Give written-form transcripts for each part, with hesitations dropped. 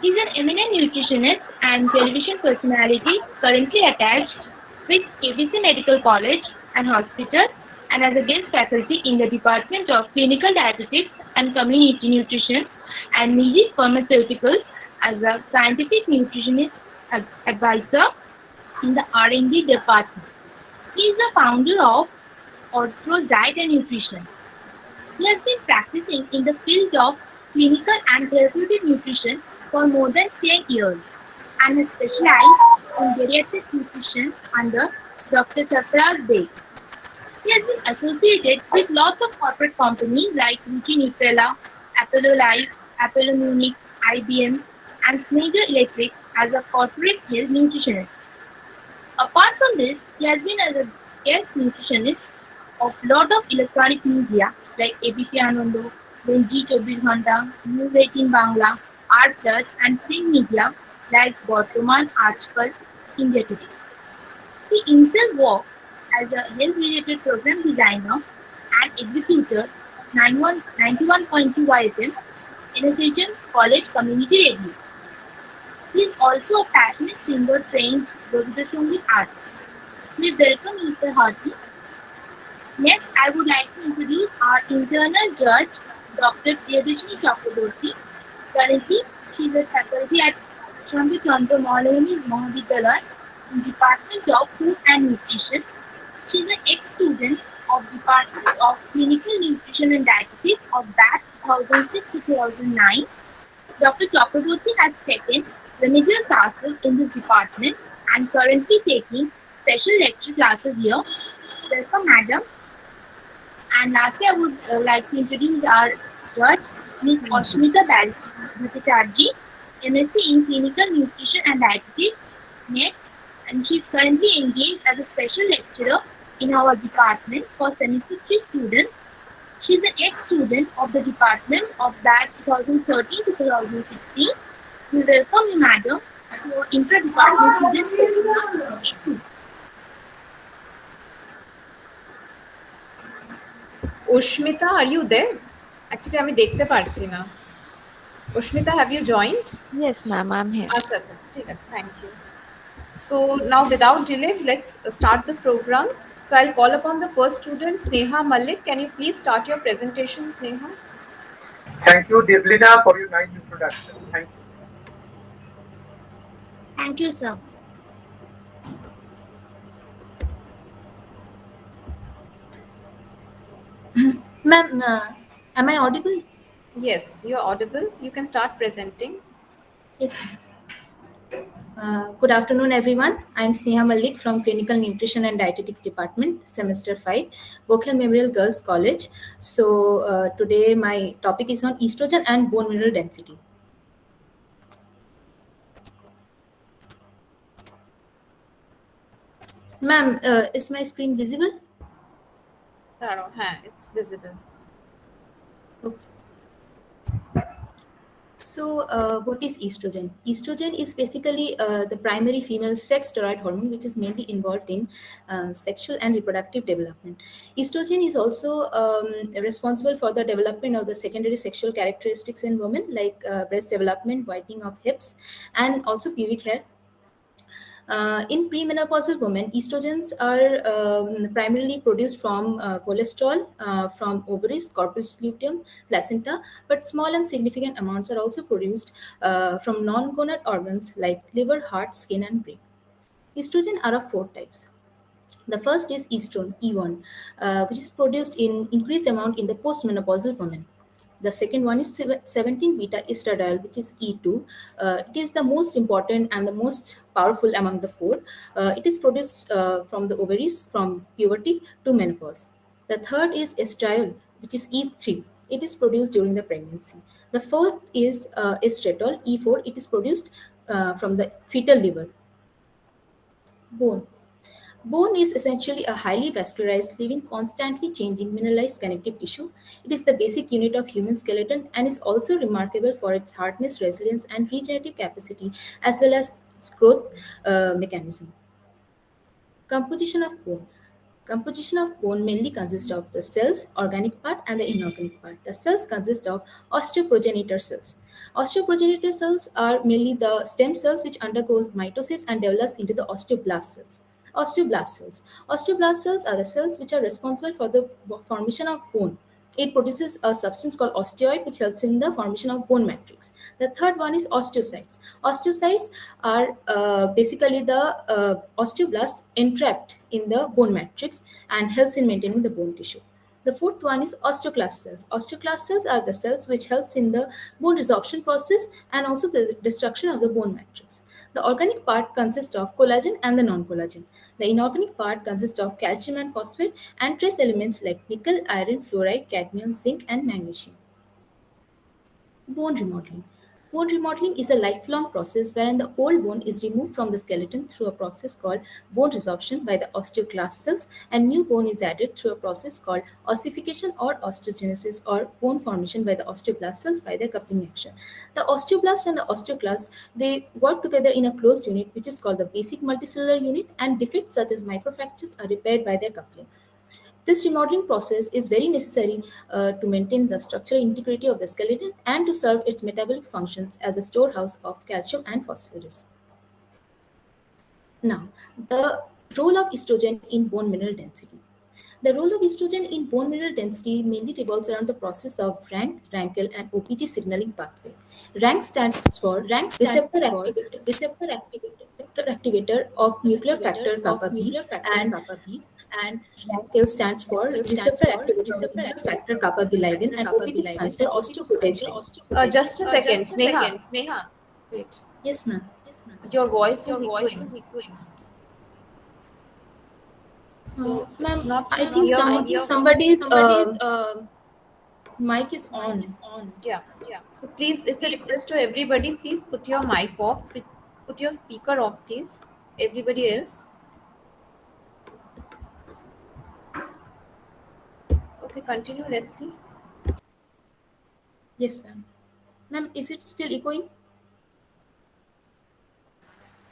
He is an eminent nutritionist and television personality currently attached with KBC Medical College and Hospital and as a guest faculty in the Department of Clinical Dietetics and Community Nutrition and Niji Pharmaceuticals as a scientific nutritionist advisor in the R&D department. He is the founder of Orthros Diet and Nutrition. He has been practicing in the field of clinical and therapeutic nutrition for more than 10 years and has specialized in geriatric nutrition under Dr. Sarfaraz Beg. He has been associated with lots of corporate companies like Ruchi Nutrella, Apollo Life, Apollo Munich, IBM, and Schneider Electric as a corporate health nutritionist. Apart from this, he has been as a guest nutritionist of lot of electronic media like ABC Anando, then G24 Ghanta, News 18 Bangla, R Plus, and print media like Bortoman, Archkal, India Today. He himself worked as a health-related program designer and executor of 91.2 YFM in a Station College Community Radio. He is also a passionate singer trained Rabindrasangit artist. We welcome Mr. Hardy. Next, I would like to introduce our internal judge, Dr. Priyadashini Chakraborty. Currently, she is a faculty at Chandra Chandra Malayani Mahavidyalaya in Department of Food and Nutrition. She is an ex-student of Department of Clinical Nutrition and Dietetics of batch 2006 to 2009. Dr. Chakraborty has taken remedial classes in this department and currently taking special lecture classes here. Welcome, madam. And lastly, I would like to introduce our judge, Ms. Ashmita Bhattacharjee, MSc in Clinical Nutrition and Dietetics, NET, and she is currently engaged as a special lecturer in our department for semester 3 students. She is an ex-student of the department of batch 2013 to 2016. We welcome you, madam, for intra-department students. Ushmita, are you there? Actually, আমি দেখতে পারছি না. Ushmita, have you joined? Yes, ma'am, I'm here. আচ্ছা, ঠিক আছে, thank you. So now without delay, let's start the program. So I'll call upon the first student, Sneha Malik. Can you please start your presentation, Sneha? Thank you, Devlina, for your nice introduction. Thank you. Thank you, sir. Ma'am, am I audible? Yes, you're audible. You can start presenting. Yes. Good afternoon, everyone. I'm Sneha Malik from Clinical Nutrition and Dietetics Department, Semester 5, Gokhale Memorial Girls College. So today my topic is on estrogen and bone mineral density. Ma'am, is my screen visible? It's visible. Okay. So, what is estrogen? Estrogen is basically the primary female sex steroid hormone, which is mainly involved in sexual and reproductive development. Estrogen is also responsible for the development of the secondary sexual characteristics in women, like breast development, whitening of hips, and also pubic hair. In premenopausal women, estrogens are primarily produced from cholesterol, from ovaries, corpus luteum, placenta, but small and significant amounts are also produced from non-gonad organs like liver, heart, skin, and brain. Estrogen are of 4 types. The first is estrone, E1, which is produced in increased amount in the postmenopausal women. The second one is 17 beta estradiol, which is E2. It is the most important and the most powerful among the 4. It is produced from the ovaries from puberty to menopause. The third is estriol, which is E3. It is produced during the pregnancy. The fourth is estradiol, E4. It is produced from the fetal liver. Bone. Bone is essentially a highly vascularized, living, constantly changing mineralized connective tissue. It is the basic unit of human skeleton and is also remarkable for its hardness, resilience, and regenerative capacity, as well as its growth mechanism. Composition of bone. Composition of bone mainly consists of the cells, organic part, and the inorganic part. The cells consist of osteoprogenitor cells. Osteoprogenitor cells are mainly the stem cells which undergoes mitosis and develops into the osteoblast cells. Osteoblast cells. Osteoblast cells are the cells which are responsible for the formation of bone. It produces a substance called osteoid which helps in the formation of bone matrix. The third one is osteocytes. Osteocytes are basically the osteoblasts entrapped in the bone matrix and helps in maintaining the bone tissue. The fourth one is osteoclast cells. Osteoclast cells are the cells which helps in the bone resorption process and also the destruction of the bone matrix. The organic part consists of collagen and the non-collagen. The inorganic part consists of calcium and phosphate and trace elements like nickel, iron, fluoride, cadmium, zinc, and magnesium. Bone remodeling. Bone remodeling is a lifelong process wherein the old bone is removed from the skeleton through a process called bone resorption by the osteoclast cells, and new bone is added through a process called ossification or osteogenesis, or bone formation by the osteoblast cells by their coupling action. The osteoblast and the osteoclast, they work together in a closed unit which is called the basic multicellular unit, and defects such as microfractures are repaired by their coupling. This remodeling process is very necessary to maintain the structural integrity of the skeleton and to serve its metabolic functions as a storehouse of calcium and phosphorus. Now, the role of estrogen in bone mineral density. The role of estrogen in bone mineral density mainly revolves around the process of RANK, RANKL, and OPG signaling pathway. RANK stands for receptor activator of nuclear factor kappa B, and RANKL stands for receptor activator of nuclear factor kappa B ligand, and OPG stands for osteoprotein. Just a second, Sneha. Wait. Yes, ma'am. Your voice is echoing. So Ma'am, it's not I think clear. somebody's mic is on. Yeah. So please, it's a request to everybody. Please put your mic off. Put your speaker off, please. Everybody else. Okay, continue. Let's see. Yes, ma'am. Ma'am, is it still echoing?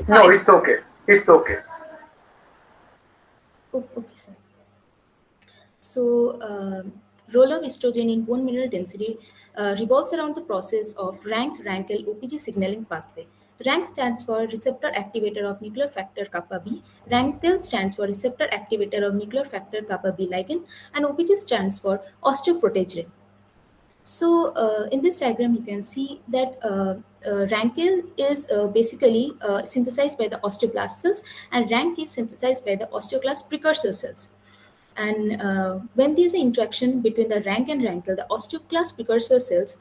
No, it's okay. It's okay. Oh, okay, sir. So, role of estrogen in bone mineral density revolves around the process of RANK, RANKL, OPG signaling pathway. RANK stands for receptor activator of nuclear factor kappa B. RANKL stands for receptor activator of nuclear factor kappa B ligand, and OPG stands for osteoprotein. So, in this diagram, you can see that RANKL is basically synthesized by the osteoblast cells, and RANK is synthesized by the osteoclast precursor cells. And when there is an interaction between the RANK and RANKL, the osteoclast precursor cells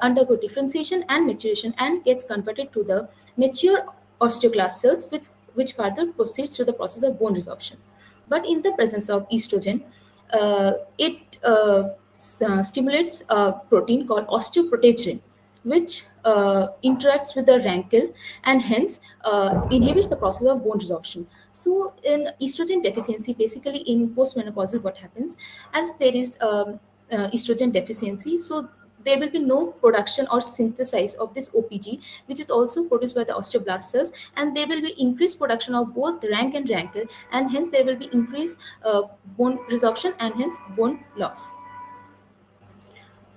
undergo differentiation and maturation and gets converted to the mature osteoclast cells, which further proceeds through the process of bone resorption. But in the presence of estrogen, it stimulates a protein called osteoprotein, which interacts with the RANKL and hence inhibits the process of bone resorption. So, in estrogen deficiency, basically in postmenopausal, what happens as there is estrogen deficiency, so there will be no production or synthesis of this OPG, which is also produced by the osteoblast cells, and there will be increased production of both RANK and RANKL, and hence there will be increased bone resorption and hence bone loss.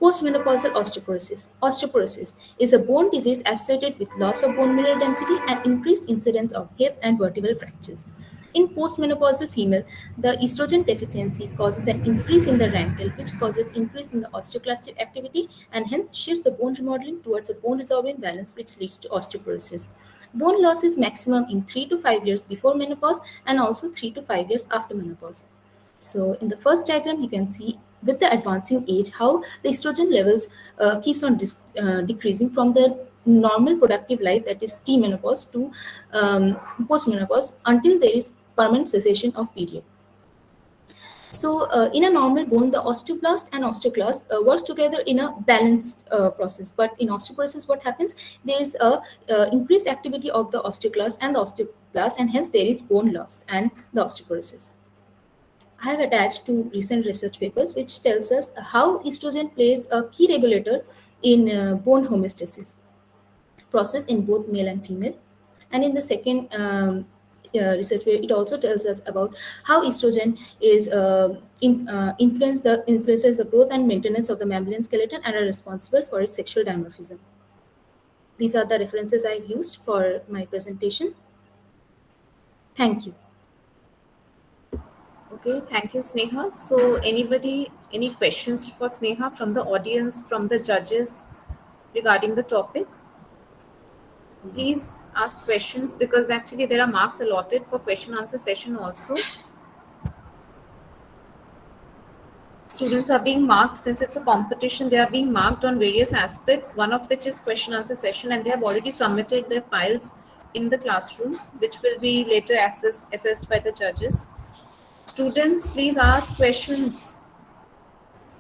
Postmenopausal osteoporosis. Osteoporosis is a bone disease associated with loss of bone mineral density and increased incidence of hip and vertebral fractures. In postmenopausal female, the estrogen deficiency causes an increase in the RANKL, which causes increase in the osteoclastic activity and hence shifts the bone remodeling towards a bone resorbing balance, which leads to osteoporosis. Bone loss is maximum in 3 to 5 years before menopause and also 3 to 5 years after menopause. So in the first diagram, you can see with the advancing age how the estrogen levels keeps on decreasing from the normal productive life, that is pre-menopause, to post-menopause until there is permanent cessation of period. So in a normal bone, the osteoblast and osteoclast works together in a balanced process. But in osteoporosis, what happens? There is a increased activity of the osteoclast and the osteoblast, and hence there is bone loss and the osteoporosis. I have attached two recent research papers which tells us how estrogen plays a key regulator in bone homeostasis process in both male and female. And in the second research where it also tells us about how estrogen is influences the growth and maintenance of the mammalian skeleton and are responsible for its sexual dimorphism. These are the references I've used for my presentation. Thank you. Okay, thank you, Sneha. So, anybody, any questions for Sneha from the audience, from the judges regarding the topic? Please ask questions because actually there are marks allotted for question answer session also. Students are being marked since it's a competition. They are being marked on various aspects, one of which is question answer session, and they have already submitted their files in the classroom, which will be later assessed by the judges. Students, please ask questions.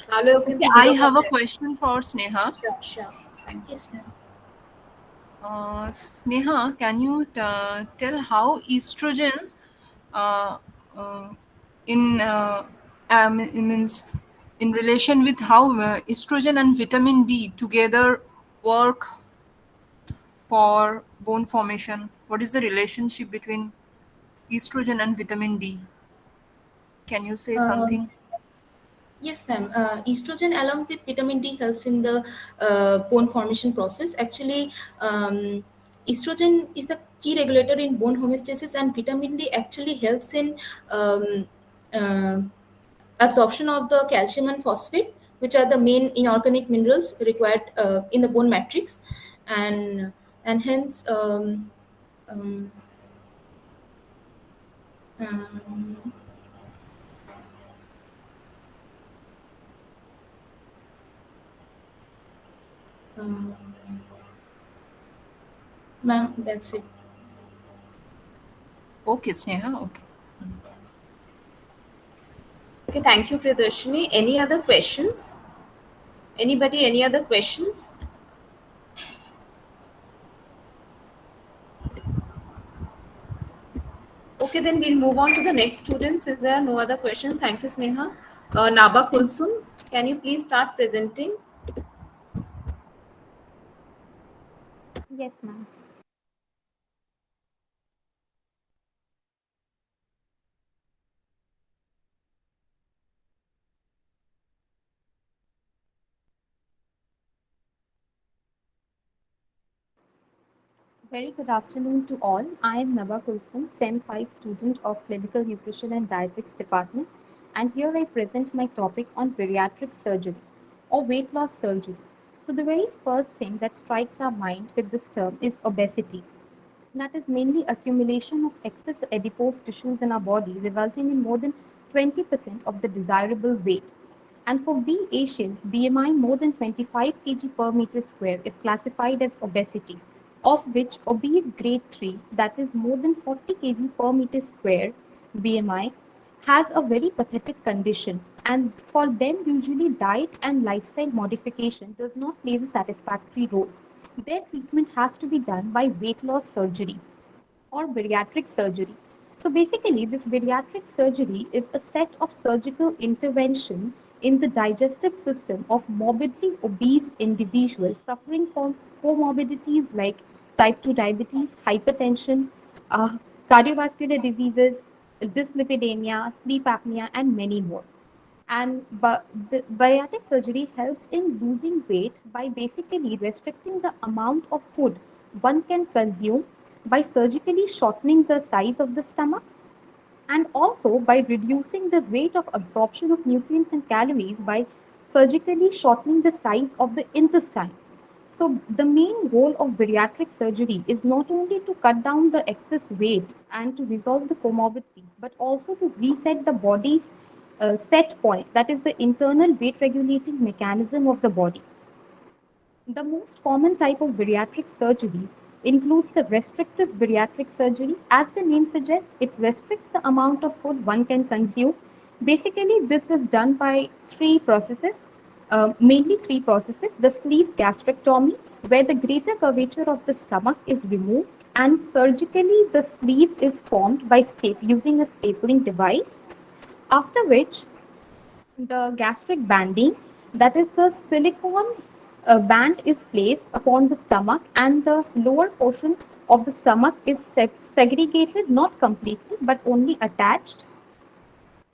Hello, you can Okay, see I your have a comment. question for Sneha. Sure. Thank you. Yes, ma'am. Sneha, can you tell how estrogen uh, uh, means in relation with how estrogen and vitamin D together work for bone formation? What is the relationship between estrogen and vitamin D? Can you say Uh, something? Yes, ma'am. Estrogen along with vitamin D helps in the bone formation process. Actually, estrogen is the key regulator in bone homeostasis, and vitamin D actually helps in um, uh, absorption of the calcium and phosphate, which are the main inorganic minerals required in the bone matrix, and hence um, um, um, ma'am, that's it. Okay, Sneha. Okay. Okay, thank you, Priyadarshini. Any other questions? Anybody, any other questions? Okay, then we'll move on to the next student since there are no other questions. Thank you, Sneha. Naba Thank Kulsum, can you please start presenting? Yes, ma'am. Very good afternoon to all. I am Nava Kulsum, SEM 5 student of Clinical Nutrition and Dietetics Department, and here I present my topic on bariatric surgery or weight loss surgery. So, the very first thing that strikes our mind with this term is obesity. That is mainly accumulation of excess adipose tissues in our body, resulting in more than 20% of the desirable weight. And for we Asians, BMI more than 25 kg per meter square is classified as obesity, of which obese grade 3, that is more than 40 kg per meter square BMI, has a very pathetic condition. And for them, usually diet and lifestyle modification does not play a satisfactory role. Their treatment has to be done by weight loss surgery or bariatric surgery. So basically, this bariatric surgery is a set of surgical intervention in the digestive system of morbidly obese individuals suffering from comorbidities like type 2 diabetes, hypertension, uh, cardiovascular diseases, dyslipidemia, sleep apnea, and many more. And the bariatric surgery helps in losing weight by basically restricting the amount of food one can consume by surgically shortening the size of the stomach and also by reducing the rate of absorption of nutrients and calories by surgically shortening the size of the intestine. So, the main goal of bariatric surgery is not only to cut down the excess weight and to resolve the comorbidity, but also to reset the body's set point, that is, the internal weight regulating mechanism of the body. The most common type of bariatric surgery includes the restrictive bariatric surgery. As the name suggests, it restricts the amount of food one can consume. Basically, this is done by mainly three processes. The sleeve gastrectomy, where the greater curvature of the stomach is removed, and surgically the sleeve is formed by using a stapling device. After which, the gastric banding, that is the silicone a band is placed upon the stomach, and the lower portion of the stomach is segregated, not completely, but only attached.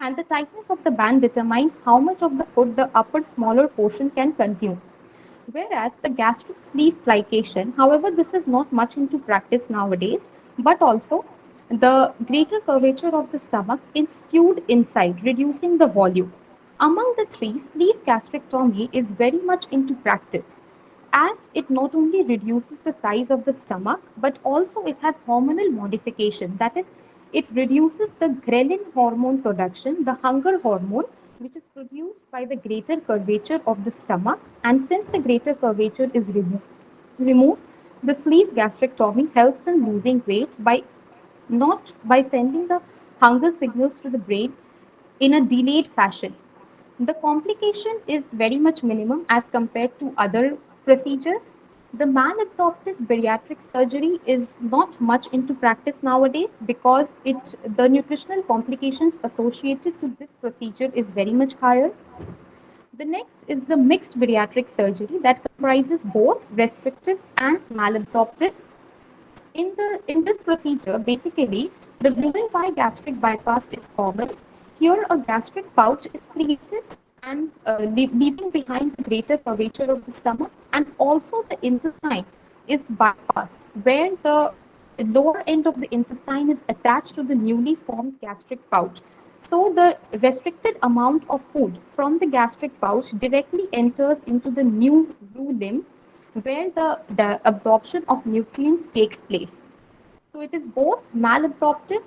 And the tightness of the band determines how much of the food the upper smaller portion can consume. Whereas the gastric sleeve plication, however, this is not much into practice nowadays, but also the greater curvature of the stomach is skewed inside, reducing the volume. Among the three, sleeve gastrectomy is very much into practice, as it not only reduces the size of the stomach, but also it has hormonal modification. That is, it reduces the ghrelin hormone production, the hunger hormone, which is produced by the greater curvature of the stomach. And since the greater curvature is removed, the sleeve gastrectomy helps in losing weight by not by sending the hunger signals to the brain in a delayed fashion. The complication is very much minimum as compared to other procedures. The malabsorptive bariatric surgery is not much into practice nowadays because the nutritional complications associated to this procedure is very much higher. The next is the mixed bariatric surgery that comprises both restrictive and malabsorptive. In this procedure, basically, the Roux-en-Y gastric bypass is common. Here, a gastric pouch is created and leaving behind the greater curvature of the stomach, and also the intestine is bypassed, where the lower end of the intestine is attached to the newly formed gastric pouch. So the restricted amount of food from the gastric pouch directly enters into the new Roux limb, where the absorption of nutrients takes place. So it is both malabsorptive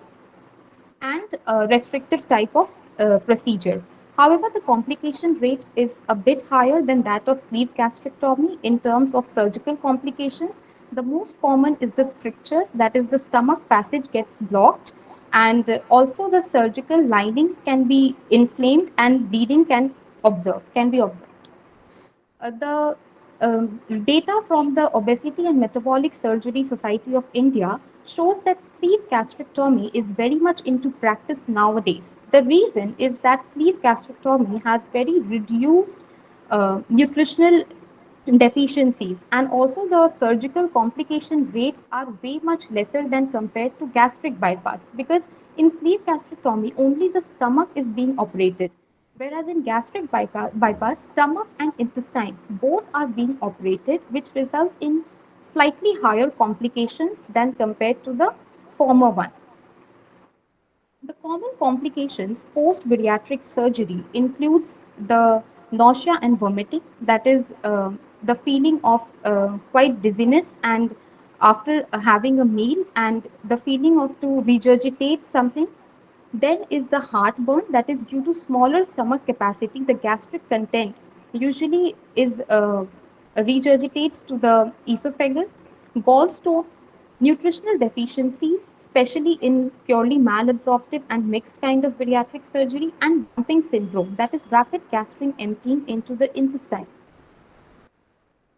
and restrictive type of procedure. However, the complication rate is a bit higher than that of sleeve gastrectomy in terms of surgical complications. The most common is the stricture, that is, the stomach passage gets blocked, and also the surgical linings can be inflamed and bleeding can be observed. The data from the Obesity and Metabolic Surgery Society of India shows that sleeve gastrectomy is very much into practice nowadays. The reason is that sleeve gastrectomy has very reduced nutritional deficiencies, and also the surgical complication rates are way much lesser than compared to gastric bypass, because in sleeve gastrectomy only the stomach is being operated, whereas in gastric bypass, stomach and intestine both are being operated, which results in slightly higher complications than compared to the former one. The common complications post-bariatric surgery includes the nausea and vomiting, that is, the feeling of quite dizziness and after having a meal, and the feeling of to regurgitate something. Then is the heartburn, that is due to smaller stomach capacity. The gastric content usually is regurgitates to the esophagus. Gallstone, nutritional deficiencies, especially in purely malabsorptive and mixed kind of bariatric surgery, and dumping syndrome, that is rapid gastric emptying into the intestine.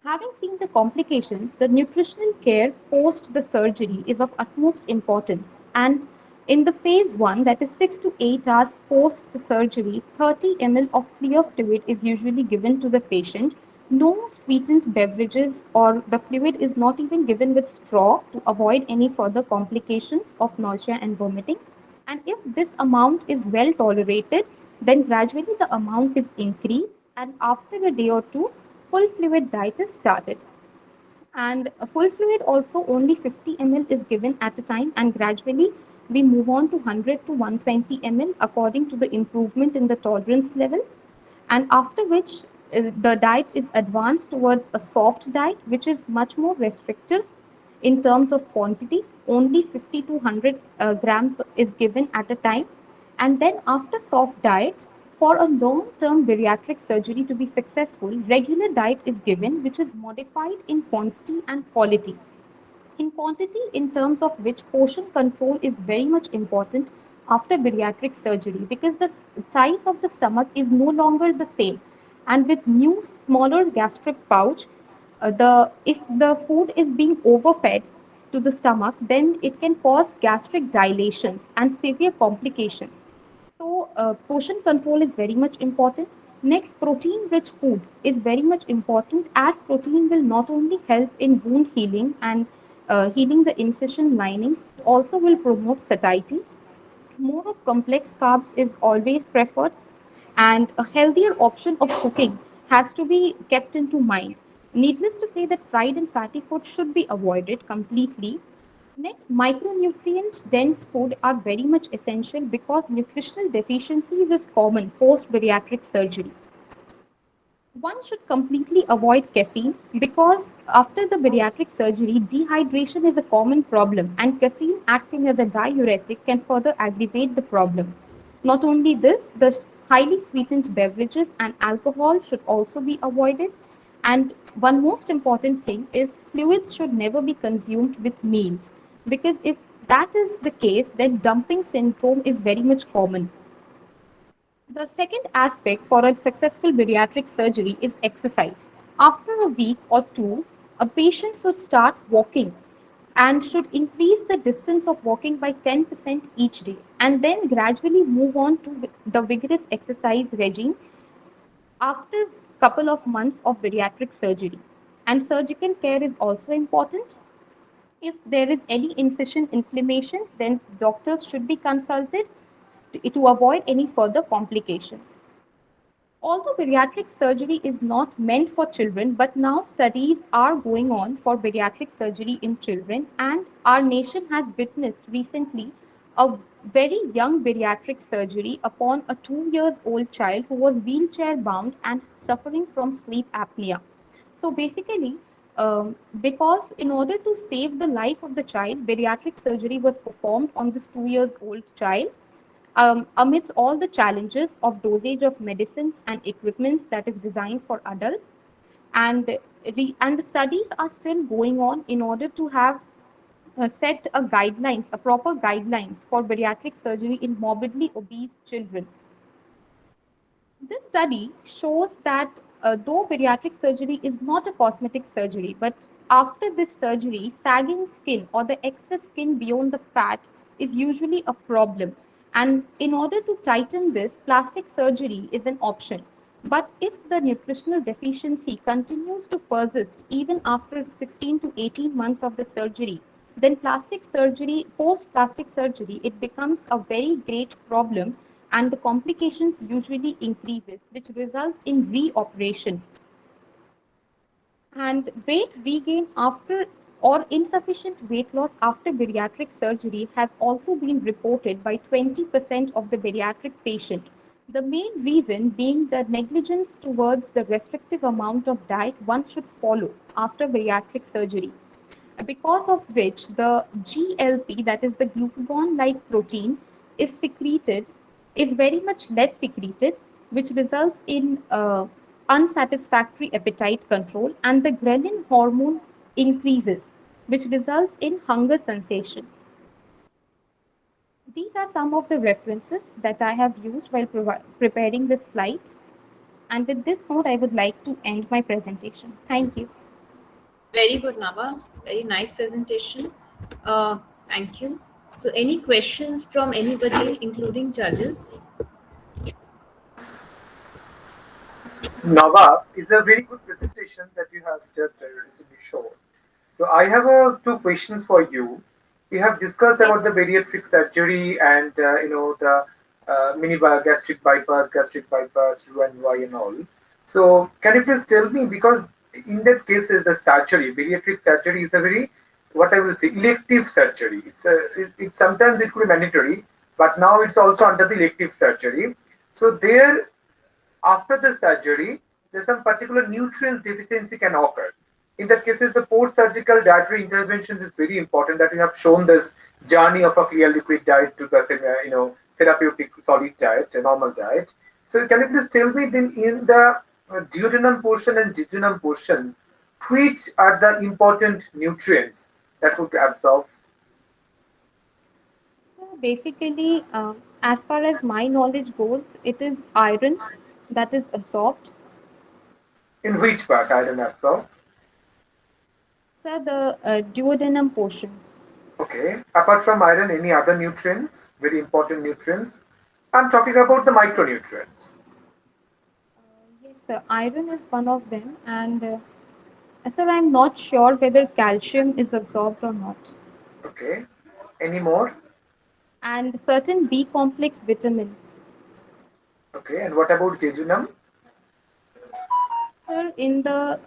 Having seen the complications, the nutritional care post the surgery is of utmost importance. And in the phase one, that is 6 to 8 hours post the surgery, 30 ml of clear fluid is usually given to the patient. No sweetened beverages, or the fluid is not even given with straw to avoid any further complications of nausea and vomiting. And if this amount is well tolerated, then gradually the amount is increased, and after a day or two, full fluid diet is started. And a full fluid also only 50 ml is given at a time, and gradually we move on to 100 to 120 ml according to the improvement in the tolerance level. And after which the diet is advanced towards a soft diet, which is much more restrictive in terms of quantity. Only 50 to 100 grams is given at a time. And then after soft diet, for a long-term bariatric surgery to be successful, regular diet is given, which is modified in quantity and quality. In quantity, in terms of which portion control is very much important after bariatric surgery, because the size of the stomach is no longer the same. And with new smaller gastric pouch, the if the food is being overfed to the stomach, then it can cause gastric dilations and severe complications. So, portion control is very much important. Next, protein-rich food is very much important as protein will not only help in wound healing and healing the incision linings, but also will promote satiety. More of complex carbs is always preferred, and a healthier option of cooking has to be kept into mind. Needless to say that fried and fatty food should be avoided completely. Next, micronutrient dense food are very much essential because nutritional deficiencies is common post bariatric surgery. One should completely avoid caffeine because after the bariatric surgery, dehydration is a common problem, and caffeine acting as a diuretic can further aggravate the problem. Not only this, the highly sweetened beverages and alcohol should also be avoided. And one most important thing is fluids should never be consumed with meals because if that is the case, then dumping syndrome is very much common. The second aspect for a successful bariatric surgery is exercise. After a week or two, a patient should start walking and should increase the distance of walking by 10% each day and then gradually move on to the vigorous exercise regime after couple of months of bariatric surgery. And surgical care is also important. If there is any incision inflammation, then doctors should be consulted to avoid any further complications. Although bariatric surgery is not meant for children, but now studies are going on for bariatric surgery in children, and our nation has witnessed recently a very young bariatric surgery upon a 2 years old child who was wheelchair bound and suffering from sleep apnea. So basically, because in order to save the life of the child, bariatric surgery was performed on this 2 years old child amidst all the challenges of dosage of medicines and equipments that is designed for adults. And, and the studies are still going on in order to have set a guidelines, a proper guidelines for bariatric surgery in morbidly obese children. This study shows that though bariatric surgery is not a cosmetic surgery, but after this surgery, sagging skin or the excess skin beyond the fat is usually a problem. And in order to tighten this, plastic surgery is an option. But if the nutritional deficiency continues to persist even after 16 to 18 months of the surgery, then plastic surgery, post plastic surgery, it becomes a very great problem and the complications usually increases, which results in reoperation. And weight regain after or insufficient weight loss after bariatric surgery has also been reported by 20% of the bariatric patient. The main reason being the negligence towards the restrictive amount of diet one should follow after bariatric surgery, because of which the GLP, that is the glucagon like protein, is secreted, is very much less secreted, which results in unsatisfactory appetite control, and the ghrelin hormone increases, which results in hunger sensations. These are some of the references that I have used while preparing this slide. And with this note, I would like to end my presentation. Thank you. Very good, Nava. Very nice presentation. Uh, Thank you. So, any questions from anybody, including judges? Nava is a very good presentation that you have just recently shown. So I have two questions for you. We have discussed about the bariatric surgery and the mini gastric bypass, Roux-en-Y and all. So can you please tell me, because in that case is the surgery, bariatric surgery is a very, what I will say, elective surgery. It sometimes it could be mandatory, but now it's also under the elective surgery. So there, after the surgery, there's some particular nutrients deficiency can occur. In that cases, the post-surgical dietary interventions is very important. That we have shown this journey of a clear liquid diet to the therapeutic solid diet, a normal diet. So can you please tell me then in the duodenum portion and jejunum portion, which are the important nutrients that would absorb? So basically, as far as my knowledge goes, it is iron that is absorbed. In which part iron absorb? So the duodenum portion. Okay. Apart from iron, any other nutrients? Very important nutrients. I'm talking about the micronutrients. iron is one of them, and sir, I'm not sure whether calcium is absorbed or not. Okay. Any more? And certain B complex vitamins. Okay. And what about jejunum? Sir, in the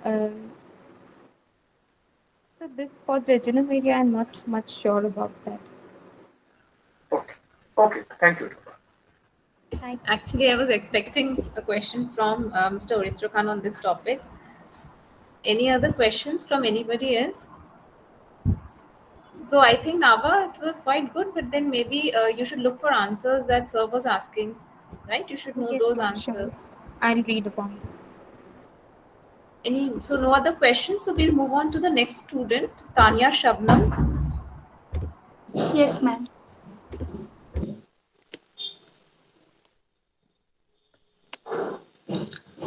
so this for jejunum area, I'm not much sure about that. Okay. Okay. Thank you. Thank you. Actually, I was expecting a question from Mr. Oritra Khan on this topic. Any other questions from anybody else? So I think Nava, it was quite good, but then maybe you should look for answers that sir was asking, right? You should know Yes, those ma'am, sure. answers. I'll read upon this. So no other questions. So we'll move on to the next student, Tanya Shabnam. Yes, ma'am.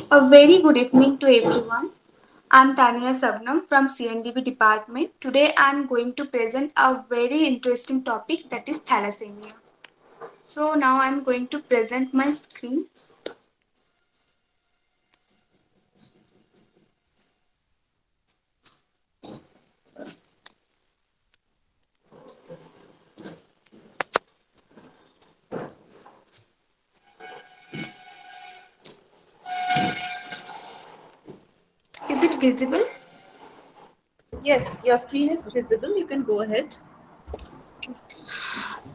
A very good evening to everyone. I'm Tania Sabnam from CNDB department. Today I'm going to present a very interesting topic, that is thalassemia. So now I'm going to present my screen. Is it visible? Yes, your screen is visible. You can go ahead.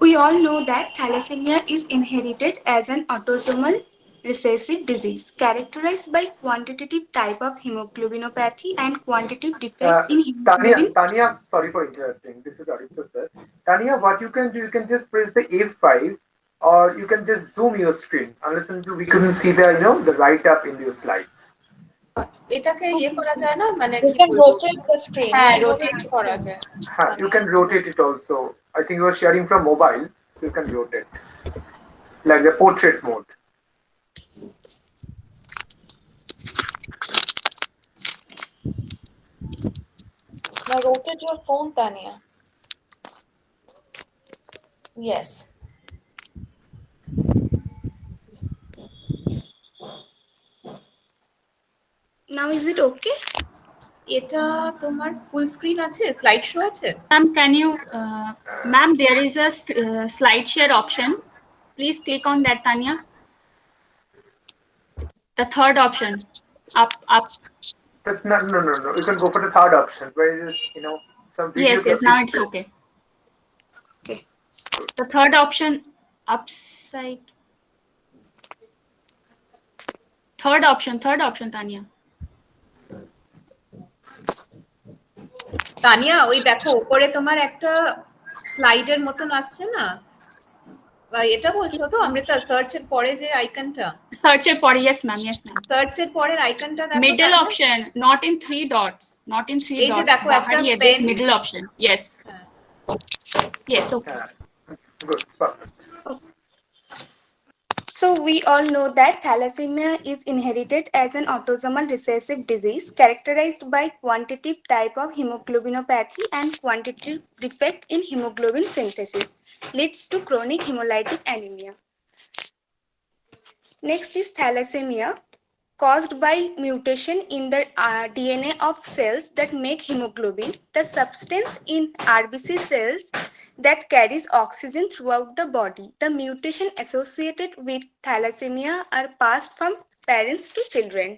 We all know that thalassemia is inherited as an autosomal recessive disease characterized by quantitative type of hemoglobinopathy and quantitative defect in hemoglobin. Tanya, sorry for interrupting. This is Aditya, sir. Tanya, what you can do, you can just press the F5, or you can just zoom your screen. Unless until we couldn't see the, the write up in your slides. এটাকে ইয়ে করা যায় না মানে You কি can বলবো rotate the screen. হ্যাঁ rotate করা যায় You can rotate it also. I think you are sharing from mobile, so you can rotate. Like the portrait mode. Now rotate your phone, Tanya. Yes. Now is it okay? এটা তোমার full screen আছে slide show আছে Ma'am, can you, ma'am, there is a slide share option. Please click on that, Tanya. The third option, up. No. You can go for the third option, where it is, some videos. Yes, now it's okay. Okay. The third option, upside. Third option, Tanya. Tania ওই দেখো উপরে তোমার একটা স্লাইডের মতন আসছে না এটা বলছো তো অমৃতা সার্চের পরে যে আইকনটা সার্চের পরে yes ma'am সার্চের পরের আইকনটা দেখো middle option, not in three dots এই যে দেখো একটা pen middle option. Yes okay. Good, perfect. So we all know that thalassemia is inherited as an autosomal recessive disease characterized by quantitative type of hemoglobinopathy and quantitative defect in hemoglobin synthesis, leads to chronic hemolytic anemia. Next is thalassemia, caused by mutation in the DNA of cells that make hemoglobin, the substance in RBC cells that carries oxygen throughout the body. The mutation associated with thalassemia are passed from parents to children.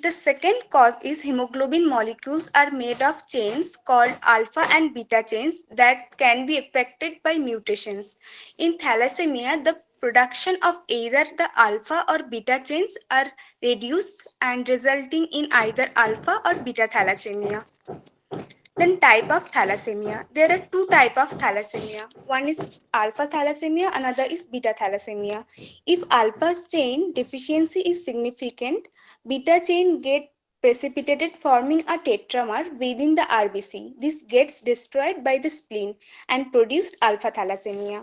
The second cause is hemoglobin molecules are made of chains called alpha and beta chains that can be affected by mutations. In thalassemia, the production of either the alpha or beta chains are reduced and resulting in either alpha or beta thalassemia. Then type of thalassemia. There are two types of thalassemia. One is alpha thalassemia, another is beta thalassemia. If alpha chain deficiency is significant, beta chain get precipitated forming a tetramer within the RBC. This gets destroyed by the spleen and produced alpha thalassemia.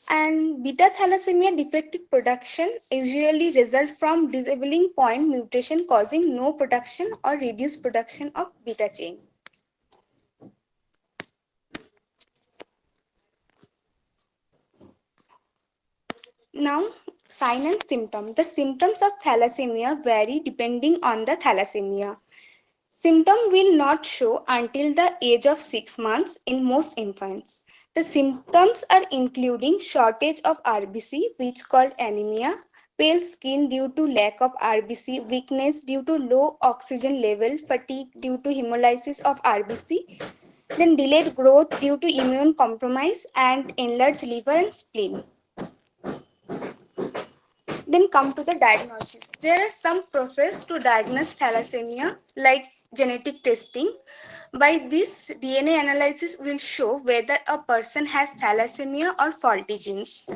And beta thalassemia defective production usually result from disabling point mutation causing no production or reduced production of beta chain. Now, Sign and symptom. The symptoms of thalassemia vary depending on the thalassemia. Symptom will not show until the age of 6 months in most infants. The symptoms are including shortage of RBC, which called anemia, pale skin due to lack of RBC, weakness due to low oxygen level, fatigue due to hemolysis of RBC, then delayed growth due to immune compromise and enlarged liver and spleen. Then come to the diagnosis. There is some process to diagnose thalassemia like genetic testing. By this, DNA analysis will show whether a person has thalassemia or faulty genes.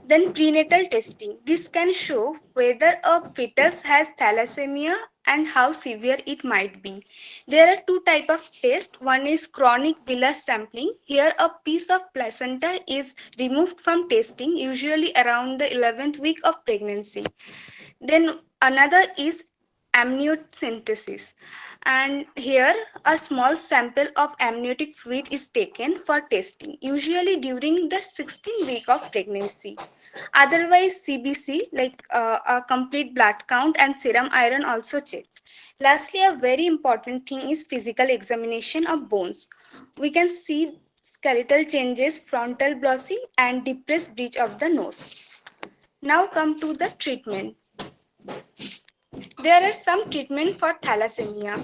Then prenatal testing. This can show whether a fetus has thalassemia and how severe it might be. There are two types of tests. One is chronic villus sampling. Here a piece of placenta is removed from testing, usually around the 11th week of pregnancy. Then another is amniocentesis, and here a small sample of amniotic fluid is taken for testing, usually during the 16th week of pregnancy. Otherwise, CBC, like a complete blood count and serum iron also checked. Lastly, a very important thing is physical examination of bones. We can see skeletal changes, frontal glossy and depressed bridge of the nose. Now come to the treatment. There are some treatment for thalassemia.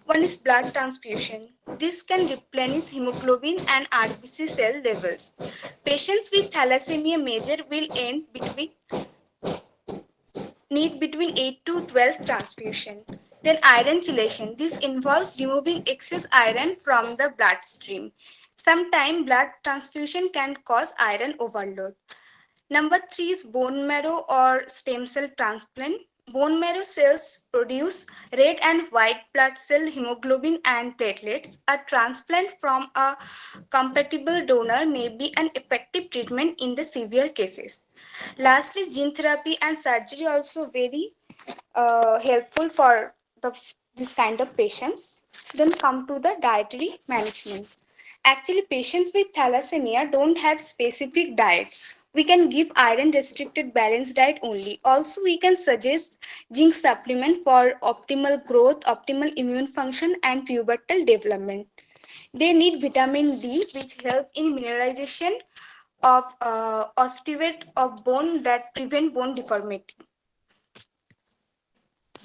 One is blood transfusion. This can replenish hemoglobin and RBC cell levels. Patients with thalassemia major will need between 8 to 12 transfusion. Then iron chelation. This involves removing excess iron from the bloodstream. Sometimes blood transfusion can cause iron overload. Number 3 is bone marrow or stem cell transplant. Bone marrow cells produce red and white blood cell, hemoglobin, and platelets. A transplant from a compatible donor may be an effective treatment in the severe cases. Lastly, gene therapy and surgery also very helpful for this kind of patients. Then come to the dietary management. Actually, patients with thalassemia don't have specific diet. We can give iron restricted balanced diet only. Also, we can suggest zinc supplement for optimal growth, optimal immune function, and pubertal development. They need vitamin D, which help in mineralization of osteoid of bone that prevent bone deformity.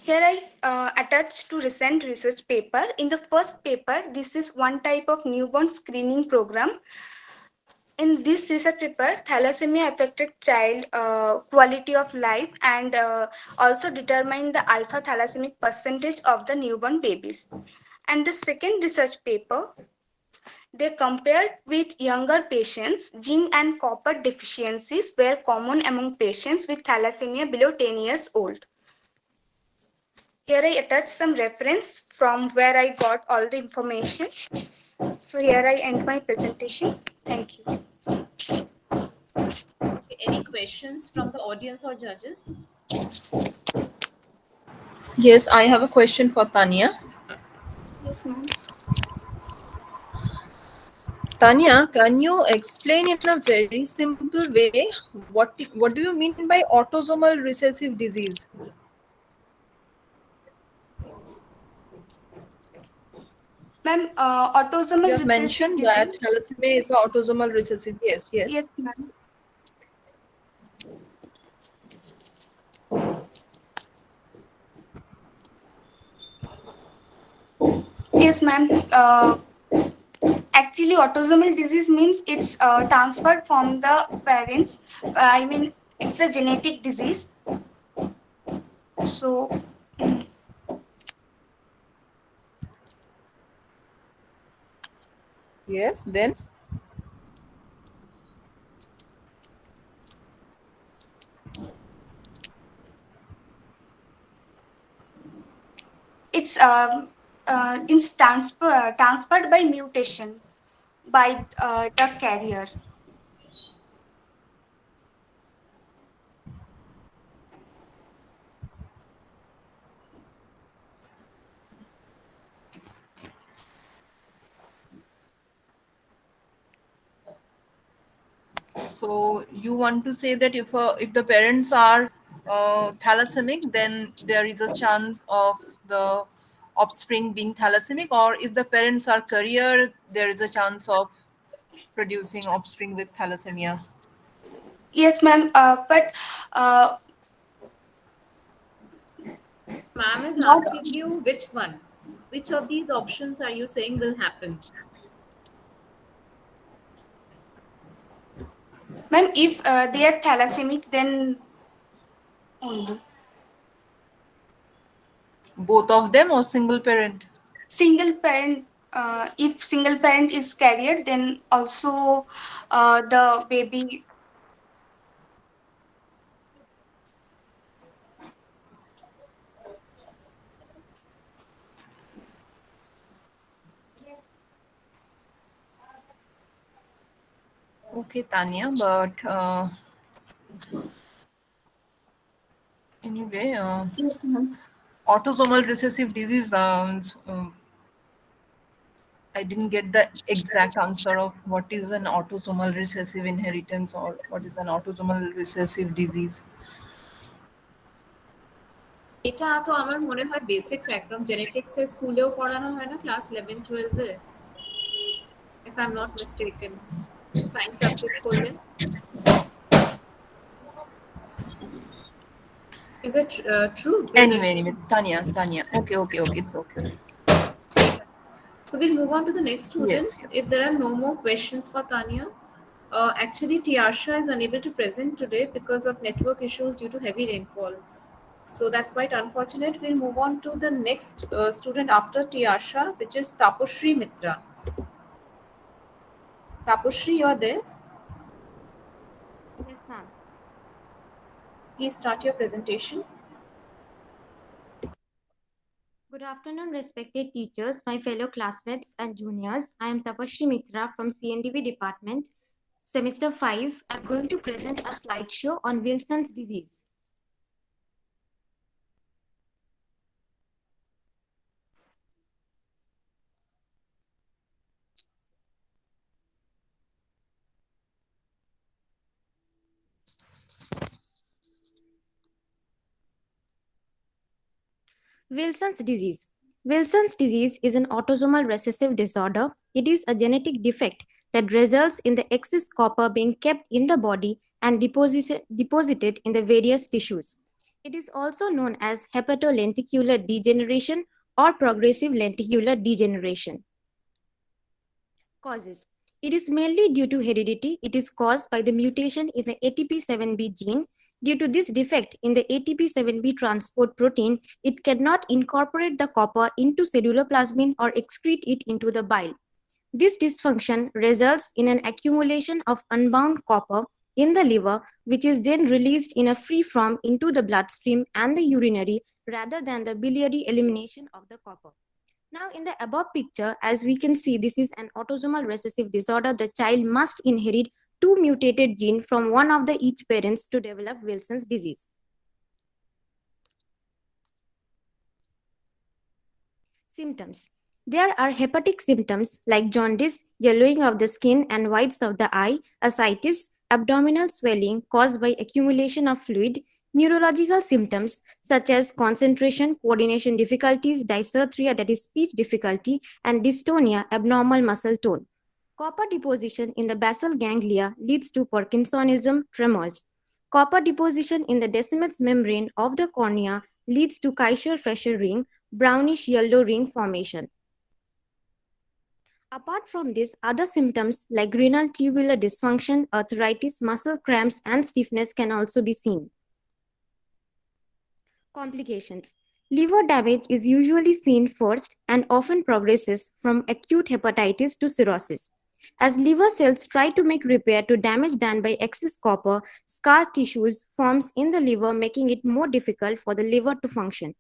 Here I attached to recent research paper. In the first paper, this is one type of newborn screening program. In this research paper, thalassemia affected child quality of life and also determined the alpha thalassemia percentage of the newborn babies. And the second research paper, they compared with younger patients. Zinc and copper deficiencies were common among patients with thalassemia below 10 years old. Here I attach some reference from where I got all the information. So here I end my presentation. Thank you. Any questions from the audience or judges? Yes, I have a question for Tanya. Yes, ma'am. Tanya, can you explain in a very simple way what do you mean by autosomal recessive disease? Ma'am, autosomal You have recessive mentioned disease. that thalassemia is autosomal recessive. Yes, yes. Yes, ma'am. Yes, ma'am. Actually, autosomal disease means it's transferred from the parents. I mean, it's a genetic disease. So, Yes, then it's transferred by mutation by the carrier. So you want to say that if the parents are thalassemic, then there is a chance of the offspring being thalassemic, or if the parents are carrier, there is a chance of producing offspring with thalassemia. Yes, ma'am. But Ma'am is not, asking you which one. Which of these options are you saying will happen? ma'am, if they are thalassemic, then only Both of them or single parent? single parent. If single parent is carrier, then also the baby. Okay, Tanya, but anyway, autosomal recessive disease, I didn't get the exact answer of what is an autosomal recessive inheritance or what is an autosomal recessive disease. এটা তো আমার মনে হয় basics একদম জেনেটিক্সে স্কুলেও পড়ানো হয় না class 11 12 A if I'm not mistaken science subject করলে is it true Anyway, Tanya, okay, it's okay. So we'll move on to the next student. Yes. If there are no more questions for Tanya, actually Tiasha is unable to present today because of network issues due to heavy rainfall. So that's quite unfortunate. We'll move on to the next student after Tiasha, which is Taposhri Mitra. Taposhri, you're there? Yes, ma'am. Please start your presentation. Good afternoon, respected teachers, my fellow classmates and juniors. I am Tapashri Mitra from CNDV department, semester 5. I'm going to present a slideshow on Wilson's disease. Wilson's disease. Wilson's disease is an autosomal recessive disorder. It is a genetic defect that results in the excess copper being kept in the body and deposited in the various tissues. It is also known as hepatolenticular degeneration or progressive lenticular degeneration. Causes. It is mainly due to heredity. It is caused by the mutation in the ATP7B gene. Due to this defect in the ATP7B transport protein, it cannot incorporate the copper into celluloplasmin or excrete it into the bile. This dysfunction results in an accumulation of unbound copper in the liver, which is then released in a free form into the bloodstream and the urinary rather than the biliary elimination of the copper. Now, in the above picture, as we can see, this is an autosomal recessive disorder. The child must inherit two mutated genes from one of the each parents to develop Wilson's disease. Symptoms. There are hepatic symptoms like jaundice, yellowing of the skin and whites of the eye, ascites, abdominal swelling caused by accumulation of fluid, neurological symptoms such as concentration, coordination difficulties, dysarthria, that is speech difficulty, and dystonia, abnormal muscle tone. Copper deposition in the basal ganglia leads to Parkinsonism, tremors. Copper deposition in the Descemet's membrane of the cornea leads to Kaiser-Fresher ring, brownish yellow ring formation. Apart from this, other symptoms like renal tubular dysfunction, arthritis, muscle cramps, and stiffness can also be seen. Complications. Liver damage is usually seen first and often progresses from acute hepatitis to cirrhosis. As liver cells try to make repair to damage done by excess copper, scar tissues forms in the liver, making it more difficult for the liver to function.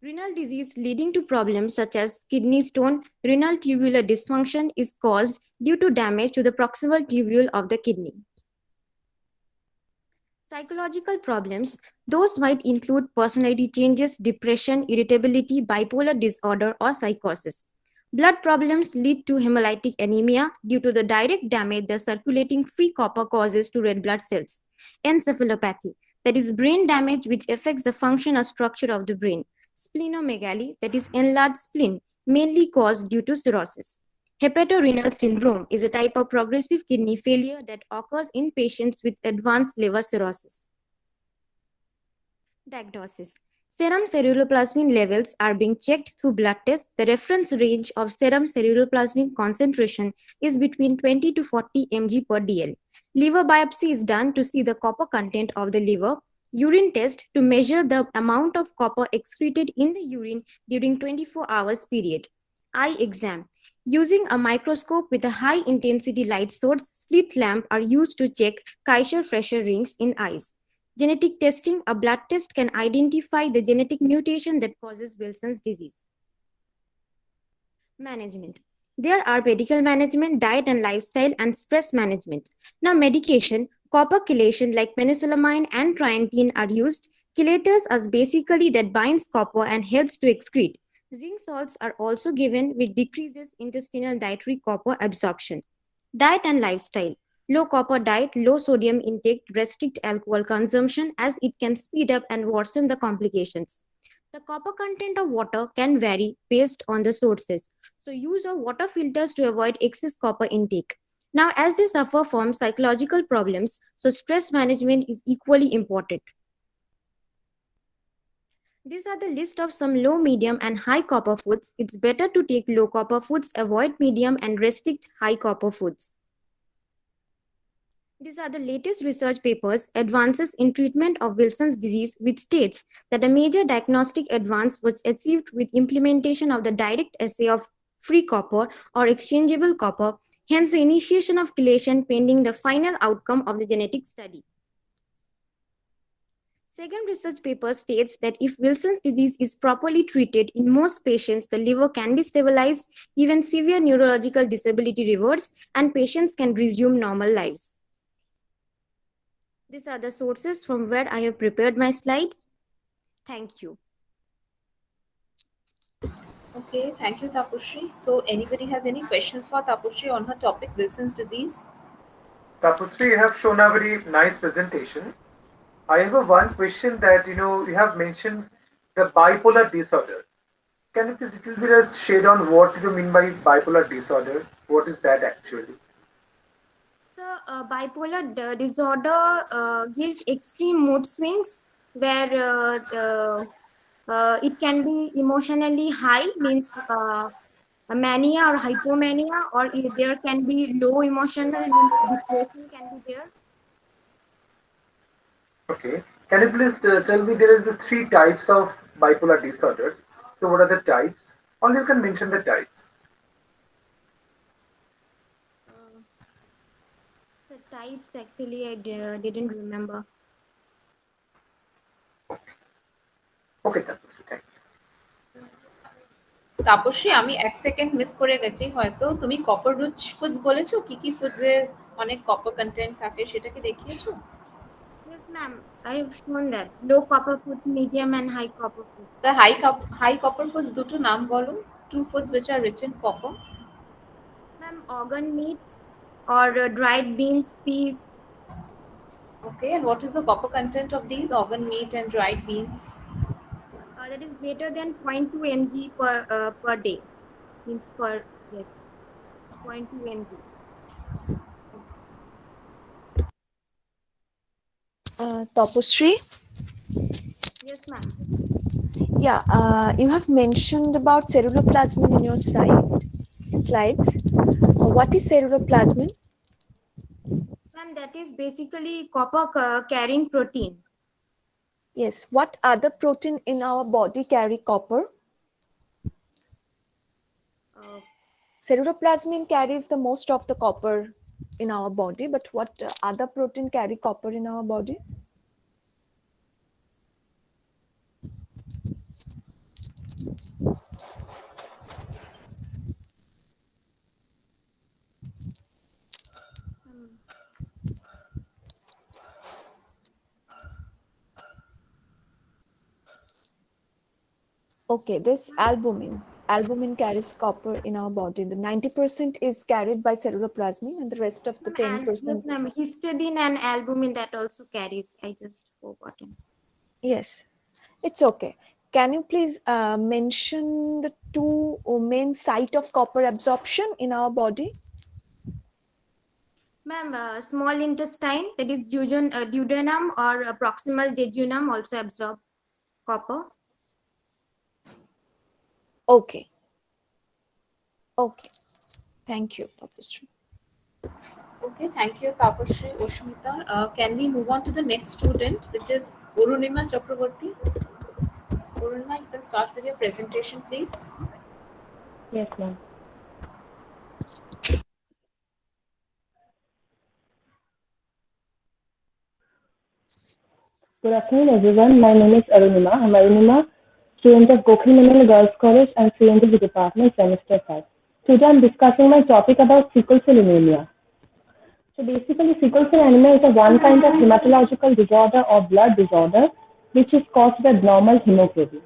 Renal disease leading to problems such as kidney stone, renal tubular dysfunction is caused due to damage to the proximal tubule of the kidney. Psychological problems, those might include personality changes, depression, irritability, bipolar disorder, or psychosis. Blood problems lead to hemolytic anemia due to the direct damage the circulating free copper causes to red blood cells. Encephalopathy, that is brain damage which affects the function or structure of the brain. Splenomegaly, that is enlarged spleen, mainly caused due to cirrhosis. Hepatorenal syndrome is a type of progressive kidney failure that occurs in patients with advanced liver cirrhosis. Diagnosis. Serum ceruloplasmin levels are being checked through blood tests. The reference range of serum ceruloplasmin concentration is between 20 to 40 mg per dl. Liver biopsy is done to see the copper content of the liver. Urine test to measure the amount of copper excreted in the urine during 24 hours period. Eye exam. Using a microscope with a high intensity light source, slit lamp are used to check Kaiser-Fresher rings in eyes. Genetic testing, a blood test can identify the genetic mutation that causes Wilson's disease. Management. There are medical management, diet and lifestyle, and stress management. Now, medication, copper chelation like penicillamine and trientine are used. Chelators are basically that binds copper and helps to excrete. Zinc salts are also given, which decreases intestinal dietary copper absorption. Diet and lifestyle. Low copper diet, low sodium intake, restrict alcohol consumption as it can speed up and worsen the complications. The copper content of water can vary based on the sources. So use of water filters to avoid excess copper intake. Now, as they suffer from psychological problems, so stress management is equally important. These are the list of some low, medium, and high copper foods. It's better to take low copper foods, avoid medium, and restrict high copper foods. These are the latest research papers, advances in treatment of Wilson's disease, which states that a major diagnostic advance was achieved with implementation of the direct assay of free copper or exchangeable copper, hence the initiation of chelation pending the final outcome of the genetic study. Second research paper states that if Wilson's disease is properly treated, in most patients, the liver can be stabilized, even severe neurological disability reverts, and patients can resume normal lives. These are the sources from where I have prepared my slide. Thank you. Okay, thank you, Tapusri. So, anybody has any questions for Tapusri on her topic, Wilson's disease? Tapusri, you have shown a very nice presentation. I have one question that you have mentioned the bipolar disorder. Can you please little bit shade on what you mean by bipolar disorder? What is that actually? So, bipolar disorder gives extreme mood swings where it can be emotionally high, means mania or hypomania, or there can be low emotional, means depression can be there. Okay. Can you please tell me there is the three types of bipolar disorders? So what are the types? Only you can mention the types. The types actually I didn't remember. Okay, Tapasri, thank you. Tapasi আমি এক second miss করে গেছি, হয়তো তুমি copper rich foods বলেছো, কি কি ফুডসে অনেক কপার কন্টেন্ট থাকে সেটা কি দেখিয়েছো? Yes, ma'am. I have shown that low copper foods, medium and high copper foods. The high copper foods দুটো নাম বলো, two foods which are rich in copper. Ma'am, organ meat or dried beans, peas. Okay, and what is the copper content of these organ meat and dried beans? That is greater than 0.2 mg per day. Means per, yes, 0.2 mg. Tapasri, Yes, ma'am. yeah, you have mentioned about ceruloplasmin in your slides. What is ceruloplasmin? Ma'am, that is basically copper carrying protein. Yes. What other protein in our body carry copper? Ceruloplasmin carries the most of the copper in our body, but what other protein carry copper in our body? Okay, this albumin. albumin carries copper in our body. The 90% is carried by ceruloplasmin, and the rest of the And 10%. yes, ma'am, histidine and albumin that also carries. I just forgotten. Yes, it's okay. Can you please mention the two main site of copper absorption in our body? Ma'am, small intestine, that is duodenum or proximal jejunum, also absorb copper. Okay. Okay. Thank you, Tapasri. Okay, thank you, Tapashri, Oshmita. Can we move on to the next student, which is Urunima Chakraborty? Urunima, you can start with your presentation, please. Yes, ma'am. Good afternoon, everyone. My name is Arunima. I'm Arunima, student of Gokhale Memorial Girls College and CNTG Department, Semester 5. Today, I'm discussing my topic about sickle cell anemia. So basically, sickle cell anemia is a one kind of hematological disorder or blood disorder which is caused by abnormal hemoglobin.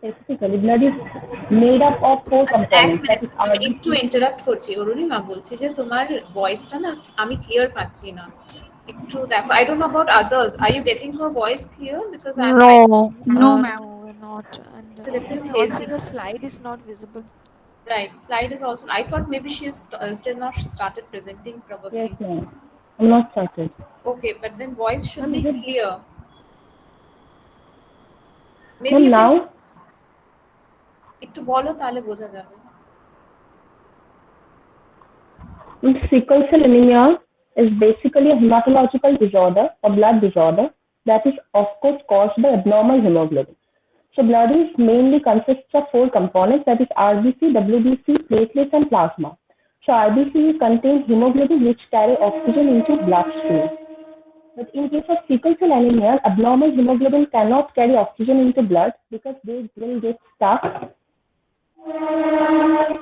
Basically, blood is made up of four আচ্ছা এক components. That minute is আমি RBC. একটু interrupt করছি অরুণিমা বলছি যে তোমার ভয়েসটা না আমি ক্লিয়ার পাচ্ছি না একটু দেখো I don't know about others আর you getting her voice clear because I No, No, ma'am. no, we're not. And It's a little even also hazy. your slide is not visible. Right, slide is also I thought maybe she is still not started presenting probably. Yes, ma'am. I'm not started. Okay, but then voice should Ma'am, be is it- clear. Ma'am, you now? can একটু বলো তাহলে বোঝা যাবে Sickle cell anemia is basically a hematological disorder or blood disorder that is, of course, caused by abnormal hemoglobin. So, blood is mainly consists of four components, that is RBC, WBC, platelets, and plasma. So, RBC contains hemoglobin which carry oxygen into bloodstream. But in case of sickle cell anemia, abnormal hemoglobin cannot carry oxygen into blood because they will get stuck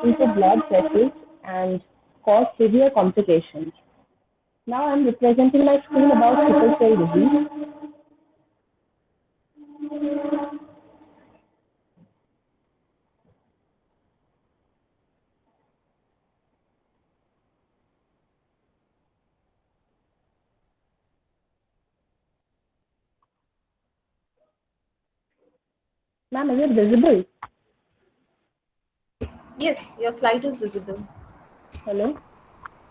into blood vessels and cause severe complications. Now I'm representing my screen about sickle cell disease. Ma'am, is it visible? Yes, your slide is visible. Hello?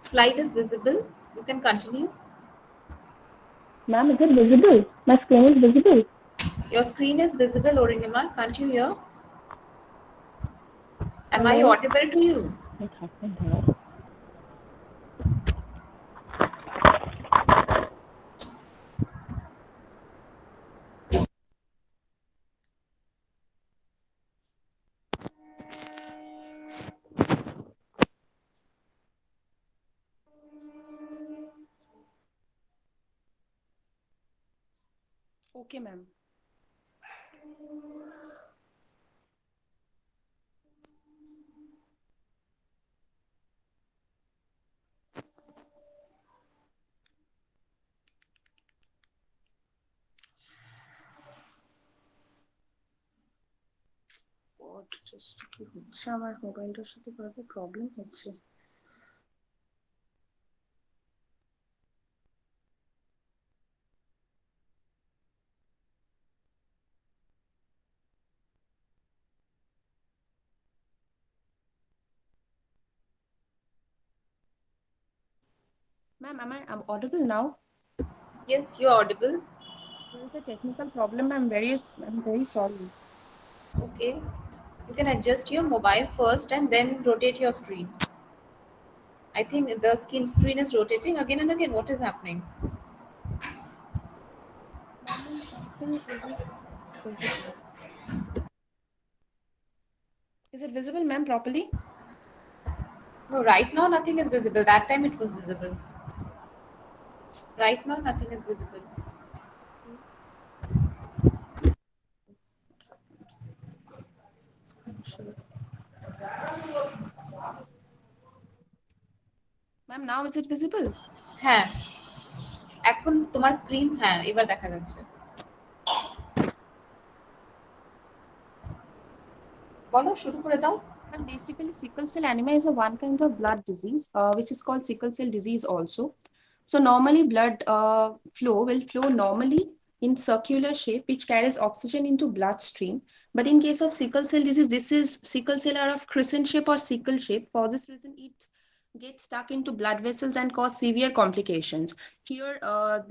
Slide is visible. You can continue. Ma'am, is it visible? My screen is visible. Your screen is visible, Orinima. Can't you hear? Am I Hello? audible to you? What happened here? Okay, ma'am. Just কি হচ্ছে আমার মোবাইলটার সাথে কোনো problem হচ্ছে Ma'am, am I audible now? Yes, you're audible. There is a technical problem. I'm very sorry. Okay. You can adjust your mobile first and then rotate your screen. I think the screen is rotating again and again. What is happening? Is it visible, ma'am, properly? No, right now nothing is visible. That time it was visible. Right now nothing is visible. Ma'am, now is it visible? হ্যাঁ এখন তোমার screen হ্যাঁ এবার দেখা যাচ্ছে বলো শুরু করে দাও। And basically, sickle cell anemia is a one kind of blood disease, which is called sickle cell disease also. So normally blood flow will flow normally in circular shape, which carries oxygen into bloodstream. But in case of sickle cell disease, this is sickle cell are of crescent shape or sickle shape. For this reason, it gets stuck into blood vessels and cause severe complications. Here,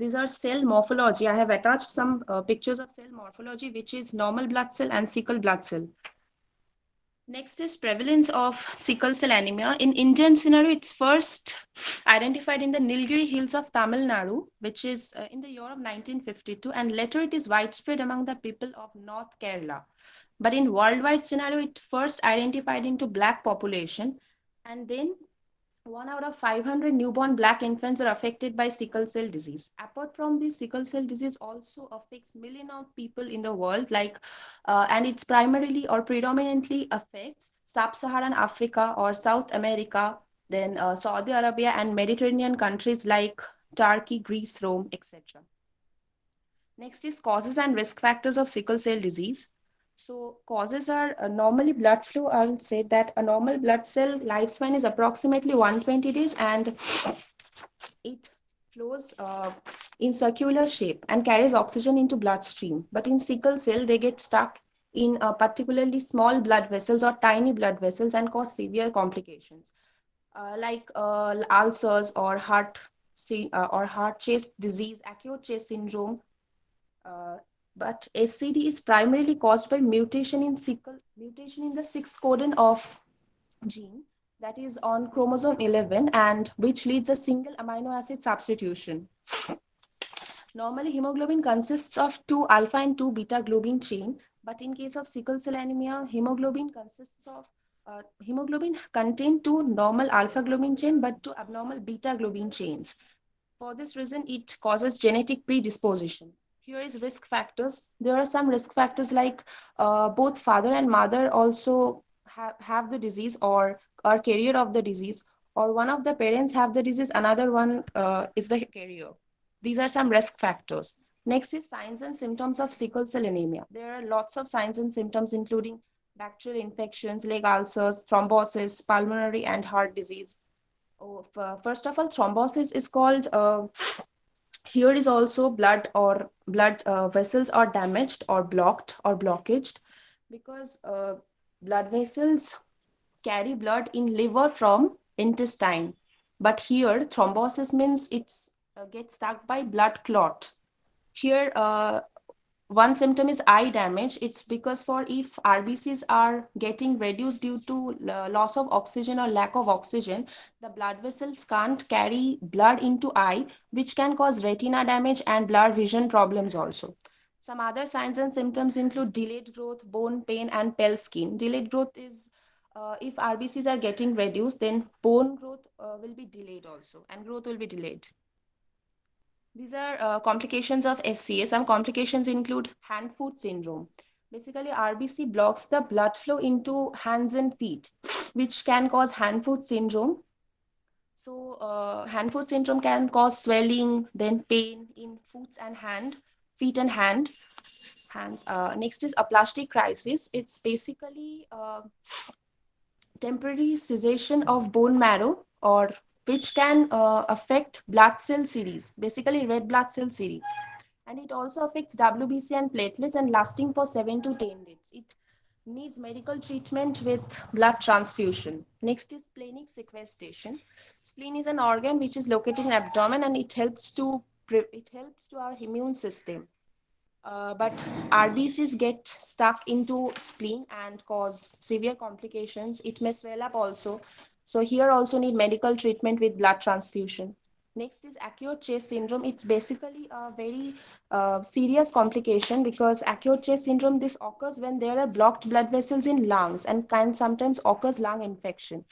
these are cell morphology. I have attached some pictures of cell morphology, which is normal blood cell and sickle blood cell. Next is prevalence of sickle cell anemia. In Indian scenario, it's first identified in the Nilgiri hills of Tamil Nadu, which is in the year of 1952, and later it is widespread among the people of North Kerala. But in worldwide scenario, it first identified into black population, and then 1 out of 500 newborn black infants are affected by sickle cell disease. Apart from this, sickle cell disease also affects millions of people in the world, and it's primarily or predominantly affects sub-Saharan Africa or South America, then Saudi Arabia and Mediterranean countries like Turkey, Greece, Rome, etc. Next is causes and risk factors of sickle cell disease. So causes are normally blood flow. I'll say that a normal blood cell lifespan is approximately 120 days, and it flows in circular shape and carries oxygen into bloodstream. But in sickle cell, they get stuck in particularly small blood vessels or tiny blood vessels and cause severe complications like ulcers or heart chest disease, acute chest syndrome. But SCD is primarily caused by mutation in the 6th codon of gene that is on chromosome 11, and which leads a single amino acid substitution. Normally, hemoglobin consists of 2 alpha and 2 beta globin chain, but in case of sickle cell anemia, hemoglobin contain 2 normal alpha globin chain but 2 abnormal beta globin chains. For this reason, it causes genetic predisposition. Here is risk factors. There are some risk factors like both father and mother also have the disease or are carrier of the disease, or one of the parents have the disease, another one is the carrier. These are some risk factors. Next is signs and symptoms of sickle cell anemia. There are lots of signs and symptoms including bacterial infections, leg ulcers, thrombosis, pulmonary and heart disease. First of all, thrombosis is called, here is also blood vessels are damaged or blocked or blockaged, because blood vessels carry blood in liver from intestine. But here thrombosis means it's gets stuck by blood clot. Here one symptom is eye damage. It's because if RBCs are getting reduced due to loss of oxygen or lack of oxygen, the blood vessels can't carry blood into eye, which can cause retina damage and blurred vision problems also. Some other signs and symptoms include delayed growth, bone pain, and pale skin. Delayed growth is if RBCs are getting reduced, then bone growth will be delayed also, and growth will be delayed. These are complications of SCA. Some complications include hand-foot syndrome. Basically, RBC blocks the blood flow into hands and feet, which can cause hand-foot syndrome. So hand-foot syndrome can cause swelling, then pain in feet and hands. Next is aplastic crisis. It's basically temporary cessation of bone marrow, or which can affect blood cell series, basically red blood cell series. And it also affects WBC and platelets and lasting for 7 to 10 days. It needs medical treatment with blood transfusion. Next is splenic sequestration. Spleen is an organ which is located in abdomen, and it helps to our immune system. But RBCs get stuck into spleen and cause severe complications. It may swell up also. So here also need medical treatment with blood transfusion. Next is acute chest syndrome. It's basically a very serious complication, because acute chest syndrome, this occurs when there are blocked blood vessels in lungs and can sometimes occurs lung infection.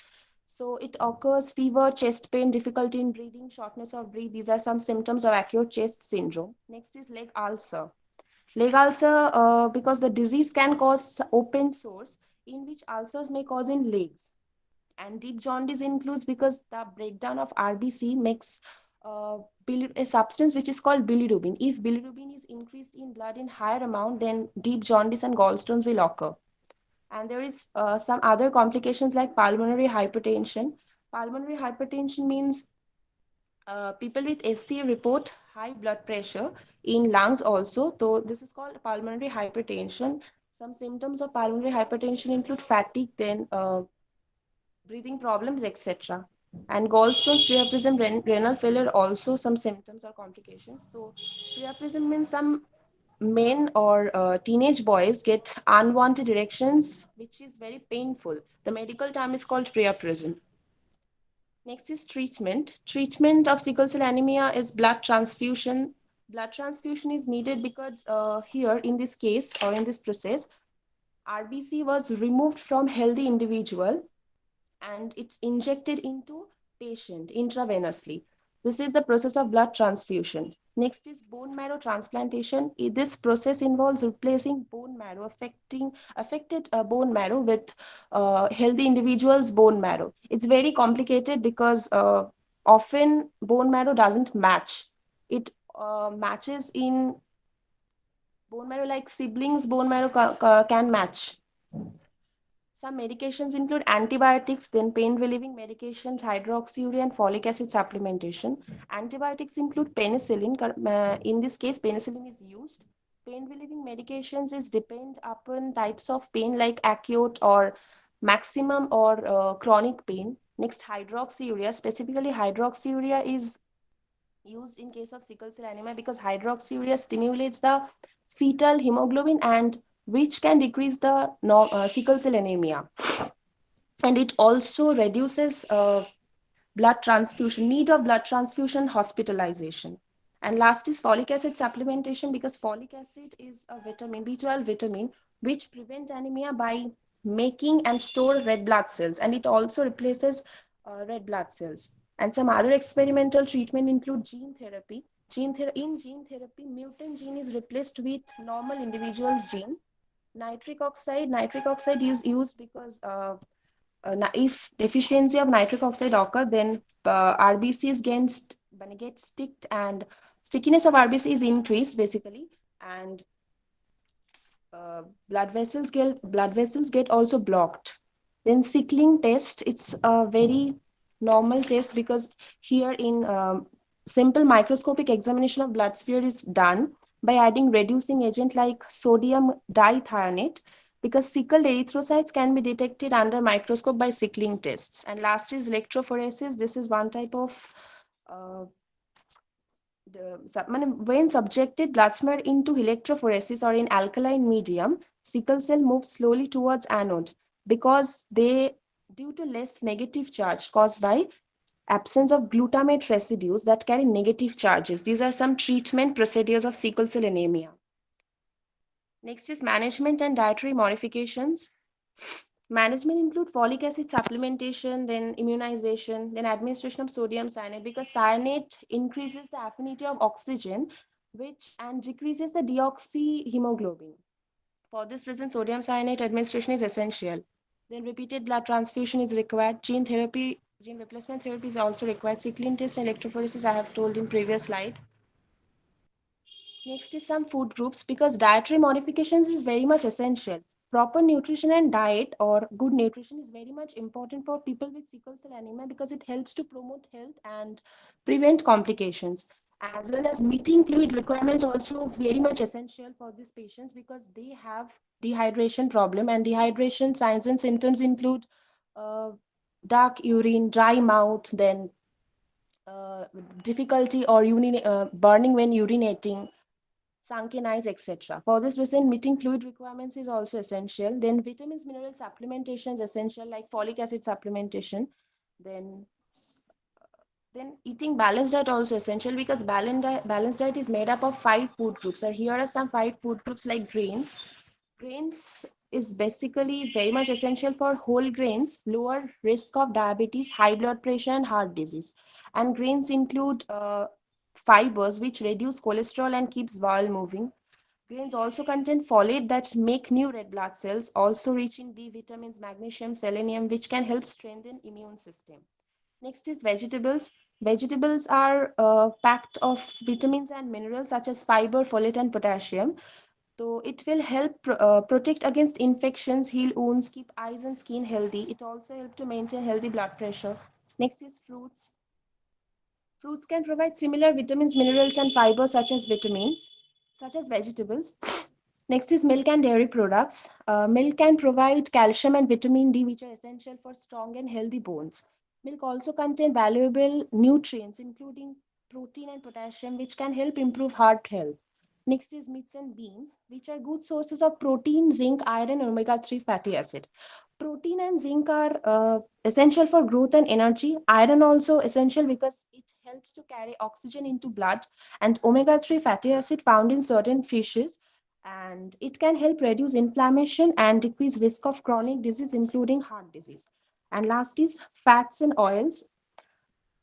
So it occurs fever, chest pain, difficulty in breathing, shortness of breath. These are some symptoms of acute chest syndrome. Next is leg ulcer. Leg ulcer, because the disease can cause open sores in which ulcers may cause in legs. And deep jaundice includes because the breakdown of RBC makes a substance which is called bilirubin. If bilirubin is increased in blood in higher amount, then deep jaundice and gallstones will occur. And there is some other complications like pulmonary hypertension. Pulmonary hypertension means people with SC report high blood pressure in lungs also. So this is called pulmonary hypertension. Some symptoms of pulmonary hypertension include fatigue, then breathing problems, etc. And gallstones, priapism, renal failure, also some symptoms or complications. So priapism means some men or teenage boys get unwanted erections, which is very painful. The medical term is called priapism. Next is treatment. Treatment of sickle cell anemia is blood transfusion. Blood transfusion is needed because here in this case or in this process, RBC was removed from healthy individual and it's injected into patient intravenously. This is the process of blood transfusion. Next is bone marrow transplantation. This process involves replacing bone marrow, affected bone marrow with healthy individuals' bone marrow. It's very complicated because often bone marrow doesn't match. It matches in bone marrow like siblings' bone marrow can match. Some medications include antibiotics, then pain relieving medications, hydroxyurea, and folic acid supplementation. Antibiotics include penicillin. In this case, penicillin is used. Pain relieving medications is depend upon types of pain like acute or maximum or chronic pain. Next, hydroxyurea. Specifically, hydroxyurea is used in case of sickle cell anemia because hydroxyurea stimulates the fetal hemoglobin and which can decrease the sickle cell anemia. And it also reduces blood transfusion, need of blood transfusion, hospitalization. And last is folic acid supplementation because folic acid is a vitamin, B12 vitamin, which prevent anemia by making and store red blood cells. And it also replaces red blood cells. And some other experimental treatment include gene therapy. In gene therapy, mutant gene is replaced with normal individual's gene. Nitric oxide is used because if deficiency of nitric oxide occur, then RBCs get sticked and stickiness of RBC is increased basically, and blood vessels get also blocked. Then sickling test, it's a very normal test because here in simple microscopic examination of blood sphere is done by adding reducing agent like sodium dithionate because sickled erythrocytes can be detected under microscope by sickling tests. And last is electrophoresis. This is one type of when subjected plasma into electrophoresis or in alkaline medium, sickle cell moves slowly towards anode because due to less negative charge caused by absence of glutamate residues that carry negative charges. These are some treatment procedures of sickle cell anemia. Next is management and dietary modifications. Management include folic acid supplementation, then immunization, then administration of sodium cyanide because cyanide increases the affinity of oxygen and decreases the deoxyhemoglobin. For this reason, sodium cyanide administration is essential. Then repeated blood transfusion is required. Gene replacement therapy is also required. Sickling test and electrophoresis I have told in previous slide. Next is some food groups because dietary modifications is very much essential. Proper nutrition and diet or good nutrition is very much important for people with sickle cell anemia because it helps to promote health and prevent complications. As well as meeting fluid requirements also very much essential for these patients because they have dehydration problem, and dehydration signs and symptoms include dark urine, dry mouth, then difficulty or burning when urinating, sunken eyes, etc. For this reason, meeting fluid requirements is also essential. Then vitamins, mineral supplementation is essential, like folic acid supplementation. Then eating balanced diet also essential because balanced diet is made up of 5 food groups. And here are some 5 food groups like grains. Grains is basically very much essential for whole grains, lower risk of diabetes, high blood pressure, and heart disease. And grains include fibers which reduce cholesterol and keeps bowel moving. Grains also contain folate that make new red blood cells, also rich in B vitamins, magnesium, selenium, which can help strengthen immune system. Next is vegetables. Vegetables are packed of vitamins and minerals such as fiber, folate, and potassium. So it will help protect against infections, heal wounds, keep eyes and skin healthy. It also helps to maintain healthy blood pressure. Next is fruits. Fruits can provide similar vitamins, minerals, and fibers such as vegetables. Next is milk and dairy products. Milk can provide calcium and vitamin D, which are essential for strong and healthy bones. Milk also contains valuable nutrients, including protein and potassium, which can help improve heart health. Next is meats and beans, which are good sources of protein, zinc, iron, and omega-3 fatty acid. Protein and zinc are essential for growth and energy. Iron also essential because it helps to carry oxygen into blood, and omega-3 fatty acid found in certain fishes, and it can help reduce inflammation and decrease risk of chronic disease including heart disease. And last is fats and oils.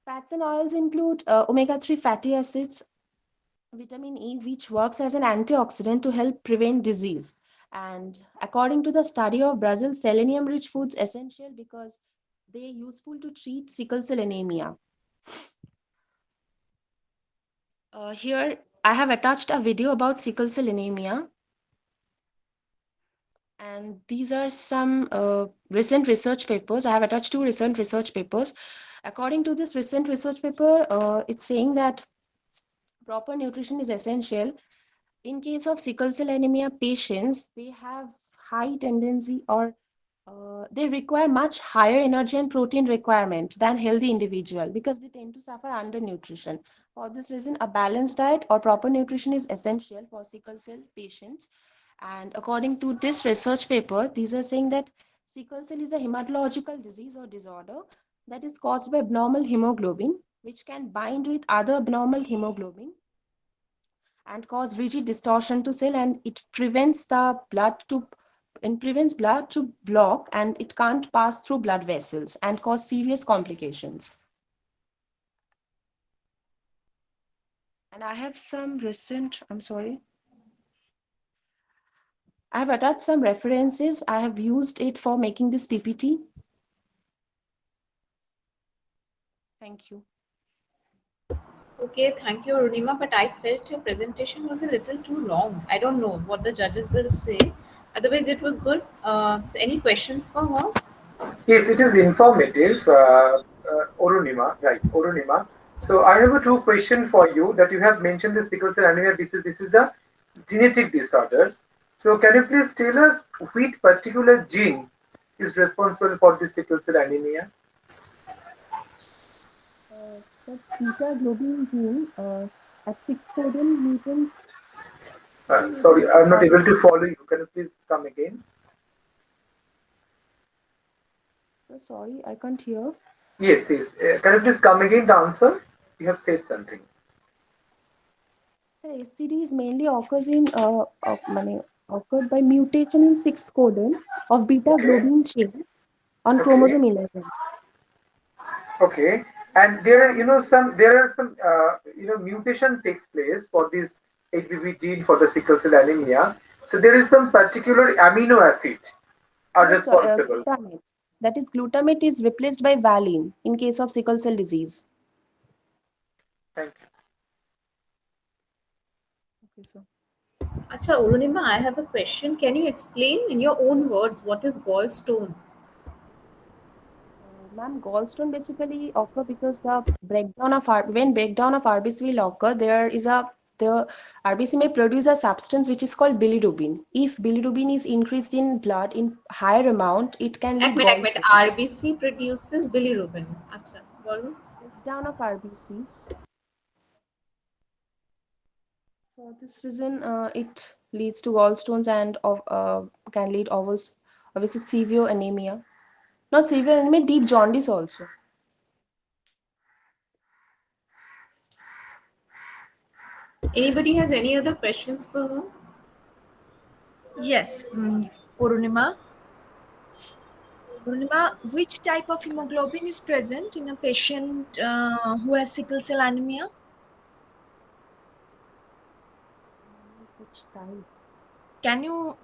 Fats and oils include omega-3 fatty acids, vitamin E, which works as an antioxidant to help prevent disease. And according to the study of Brazil, selenium rich foods essential because they are useful to treat sickle cell anemia. Here I have attached a video about sickle cell anemia. And these are some recent research papers. I have attached 2 recent research papers. According to this recent research paper, it's saying that proper nutrition is essential. In case of sickle cell anemia patients, they have high tendency or they require much higher energy and protein requirement than healthy individual because they tend to suffer undernutrition. For this reason, a balanced diet or proper nutrition is essential for sickle cell patients. And according to this research paper, these are saying that sickle cell is a hematological disease or disorder that is caused by abnormal hemoglobin, which can bind with other abnormal hemoglobin and cause rigid distortion to cell, and it prevents blood to block, and it can't pass through blood vessels and cause serious complications. And I have some recent, I have attached some references. I have used it for making this PPT. Thank you. Okay, thank you, Arunima, but I felt your presentation was a little too long. I don't know what the judges will say. Otherwise, it was good. So any questions for her? Yes, it is informative, Orunima, right, Orunima. So I have a 2 question for you that you have mentioned the sickle cell anemia disease. This is a genetic disorders. So can you please tell us which particular gene is responsible for this sickle cell anemia? The beta globin gene at 6 codon mutant. Sorry, I'm not able to follow you. Can you please come again? So sorry, I can't hear. Yes, yes. Can you please come again the answer? You have said something. So SCD is mainly occurs in occurred by mutation in 6th codon of beta globin chain on chromosome 11. Okay, and there are some mutation takes place for this HBB gene for the sickle cell anemia. So there is some particular amino acid are responsible. Glutamate. That is, glutamate is replaced by valine in case of sickle cell disease. Thank you. Okay, so. Acha, Arunima, I have a question. Can you explain in your own words what is gallstone? Ma'am, gallstone basically occur because the breakdown of RBC will occur, the RBC may produce a substance which is called bilirubin. If bilirubin is increased in blood in higher amount, it can lead to RBC produces bilirubin. Acha, bolo. Breakdown of RBCs. For this reason, it leads to gallstones and can lead obviously severe anemia. Not severe anemia, deep jaundice also. Anybody has any other questions for her? Yes, Urunima. Urunima, which type of hemoglobin is present in a patient who has sickle cell anemia? Which type? Can you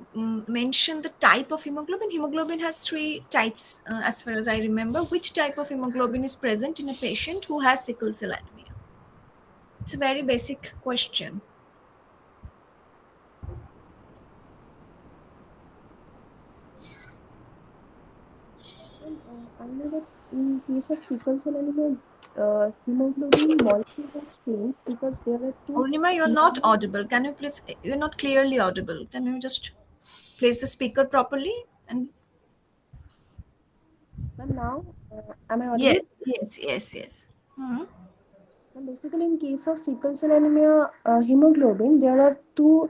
mention the type of hemoglobin? Hemoglobin has 3 types, as far as I remember. Which type of hemoglobin is present in a patient who has sickle cell anemia? It's a very basic question. I know that in case of sickle cell anemia, hemoglobin molecule has changed because there are two. Purnima, you're not audible. Can you please? You're not clearly audible. Can you just place the speaker properly? And And now, am I audible? yes, yes, yes, yes. And basically, in case of sickle cell anemia, hemoglobin, there are two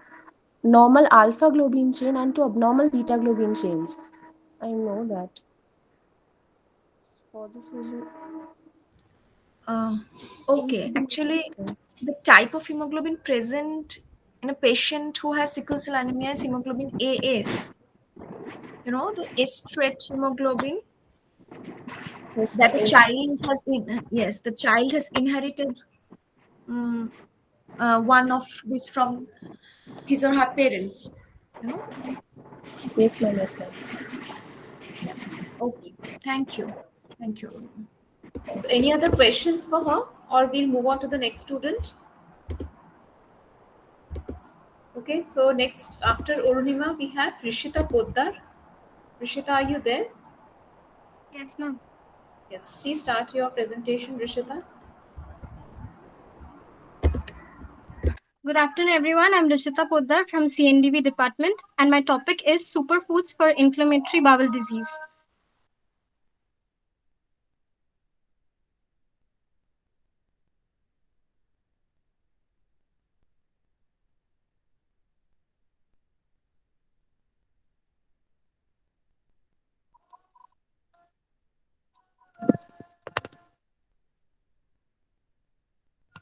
normal alpha globin chain and two abnormal beta globin chains. I know that. For this reason. Okay, actually, the type of hemoglobin present in a patient who has sickle cell anemia is hemoglobin AS. You know, the S-trait hemoglobin that the child has the child has inherited one of this from his or her parents. You know. Yes, ma'am. Yes, ma'am. Okay. Thank you. Thank you. So any other questions for her, or we'll move on to the next student? Okay, so next after Orunima, we have Rishita Poddar. Rishita, are you there? Yes, ma'am. Yes, please start your presentation, Rishita. Good afternoon, everyone. I'm Rishita Poddar from CNDB department, and my topic is superfoods for inflammatory bowel disease.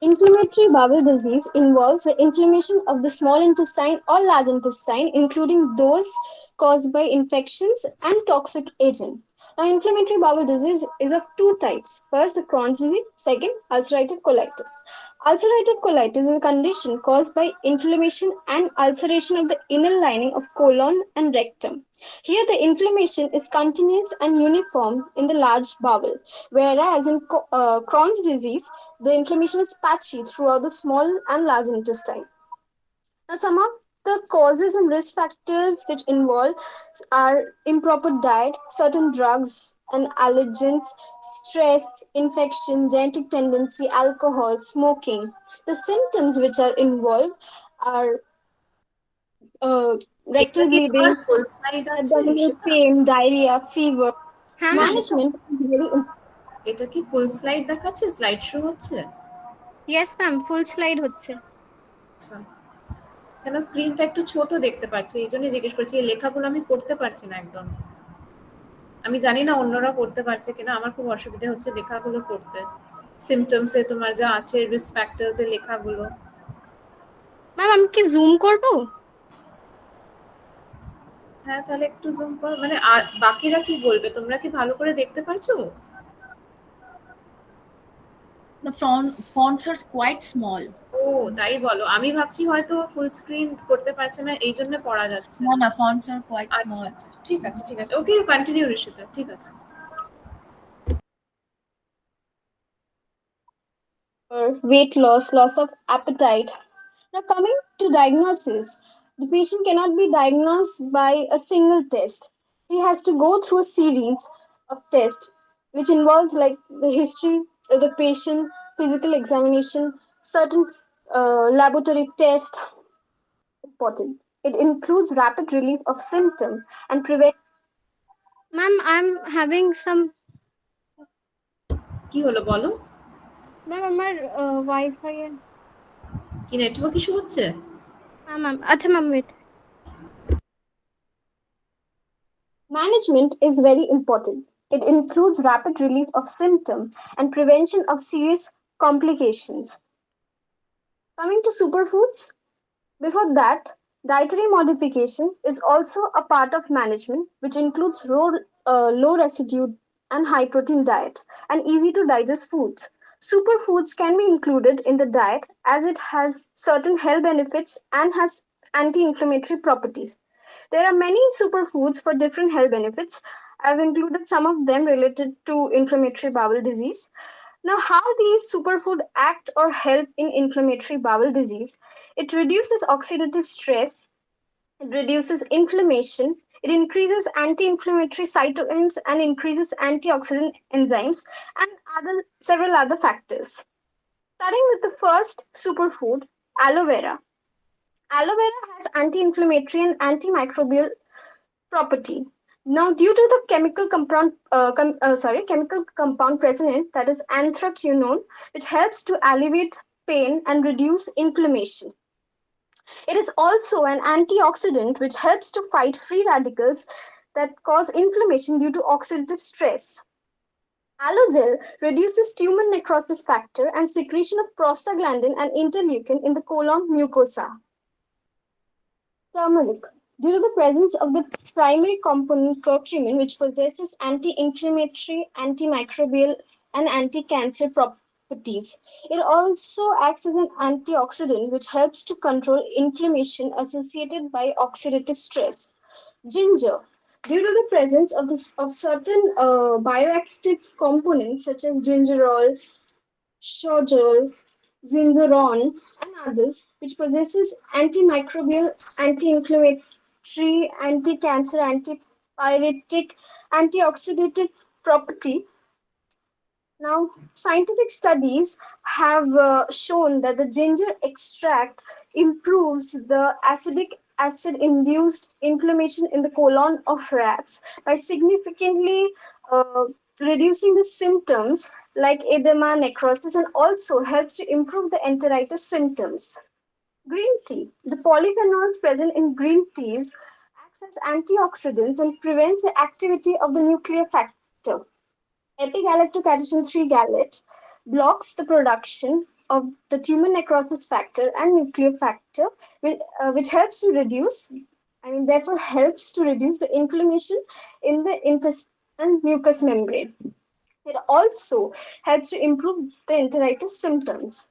Inflammatory bowel disease involves the inflammation of the small intestine or large intestine, including those caused by infections and toxic agent. Now, inflammatory bowel disease is of two types. First, the Crohn's disease. Second, ulcerative colitis. Ulcerative colitis is a condition caused by inflammation and ulceration of the inner lining of colon and rectum. Here, the inflammation is continuous and uniform in the large bowel, whereas in Crohn's disease, the inflammation is patchy throughout the small and large intestine. Now, some of the causes and risk factors which involve are improper diet, certain drugs and allergens, stress, infection, genetic tendency, alcohol, smoking. The symptoms which are involved are rectal bleeding, full slide abdominal pain, diarrhea, fever. Management is very important. এটা কি ফুল slide দেখাচ্ছে, slide show হচ্ছে? Yes, ma'am, full slide হচ্ছে। আচ্ছা, কেন স্ক্রিনটা একটু ছোট দেখতে পাচ্ছি, এই জন্য জিজ্ঞেস করছি। এই লেখাগুলো আমি পড়তে পারছি না একদম। আমি জানি না অন্যরা পড়তে পারছে কিনা, আমার খুব অসুবিধা হচ্ছে লেখাগুলো পড়তে। সিম্পটমস এ তোমার যা আছে, রিস্ক ফ্যাক্টরস এর লেখাগুলো। ম্যাম আমি কি জুম করব? হ্যাঁ, তাহলে একটু জুম করো। মানে বাকিরা কি বলবে? তোমরা কি ভালো করে দেখতে পারছো? The fonts are quite small. ও তাই বলো, আমি ভাবছি হয়তো ফুল স্ক্রিন করতে পারছে না, এই জন্য পড়া যাচ্ছে না। Fonts are quite small. আচ্ছা, ঠিক আছে, ঠিক আছে। ওকে, কন্টিনিউ ঋষিতা, ঠিক আছে। Weight loss, loss of appetite. Now, coming to diagnosis, the patient cannot be diagnosed by a single test. He has to go through a series of tests, which involves like the history of the patient, physical examination, certain laboratory tests. Important. It includes rapid relief of symptom and prevent. Ma'am, I'm having some. কি হলো বলো? Ma'am আমার wifi এর কি network issue হচ্ছে? হ্যাঁ ma'am, আচ্ছা ma'am wait. Management is very important. It includes rapid relief of symptom and prevention of serious complications. Coming to superfoods, before that, dietary modification is also a part of management, which includes low residue and high protein diet and easy to digest foods. Superfoods can be included in the diet as it has certain health benefits and has anti-inflammatory properties. There are many superfoods for different health benefits. I've included some of them related to inflammatory bowel disease. Now, how these superfood act or help in inflammatory bowel disease? It reduces oxidative stress, it reduces inflammation, It increases anti-inflammatory cytokines and increases antioxidant enzymes and several other factors. Starting with the first superfood, aloe vera. Aloe vera has anti-inflammatory and antimicrobial property. Now, due to the chemical compound present, that is anthraquinone, which helps to alleviate pain and reduce inflammation. It is also an antioxidant which helps to fight free radicals that cause inflammation due to oxidative stress. Aloe gel reduces tumor necrosis factor and secretion of prostaglandin and interleukin in the colon mucosa. Turmeric. Due to the presence of the primary component curcumin, which possesses anti-inflammatory, antimicrobial, and anti-cancer properties, it also acts as an antioxidant, which helps to control inflammation associated by oxidative stress. Ginger. Due to the presence of certain bioactive components such as gingerol, shojol, zinzeron, and others, which possesses antimicrobial, anti-inflammatory, anti-cancer, antipyretic, antioxidative property. Now, scientific studies have shown that the ginger extract improves the acid-induced inflammation in the colon of rats by significantly reducing the symptoms like edema, necrosis, and also helps to improve the enteritis symptoms. Green tea. The polyphenols present in green teas acts as antioxidants and prevents the activity of the nuclear factor. Epigalactocatechin 3 gallate blocks the production of the tumor necrosis factor and nuclear factor, which helps to reduce, therefore helps to reduce the inflammation in the intestine and mucous membrane. It also helps to improve the enteritis symptoms.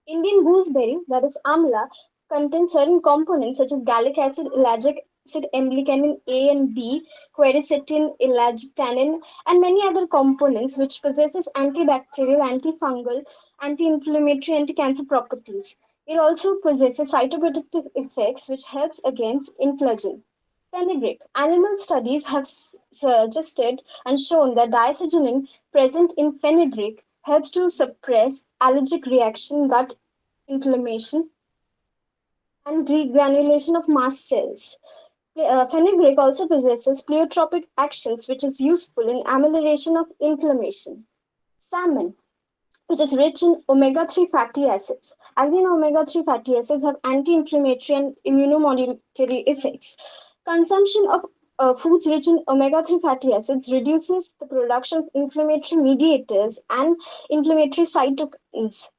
Indian gooseberry, that is amla, contains certain components such as gallic acid, ellagic acid, emlicanin A and B, quercetin, elagitannin, and many other components which possesses antibacterial, antifungal, anti-inflammatory, anti-cancer properties. It also possesses cytoprotective effects which helps against inflammation. Fenugreek. Animal studies have suggested and shown that diacetyl present in fenugreek helps to suppress allergic reaction, gut inflammation, and degranulation of mast cells. Fenugreek also possesses pleiotropic actions, which is useful in amelioration of inflammation. Salmon, which is rich in omega-3 fatty acids. As we know, omega-3 fatty acids have anti-inflammatory and immunomodulatory effects. Consumption of foods rich in omega-3 fatty acids reduces the production of inflammatory mediators and inflammatory cytokines.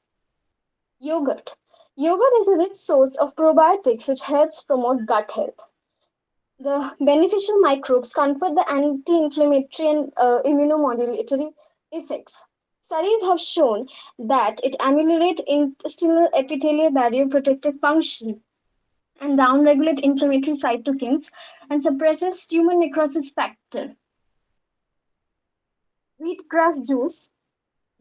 Yogurt. Yogurt is a rich source of probiotics which helps promote gut health. The beneficial microbes confer the anti-inflammatory and immunomodulatory effects. Studies have shown that it ameliorates intestinal epithelial barrier protective function and downregulate inflammatory cytokines and suppresses tumor necrosis factor. Wheatgrass juice.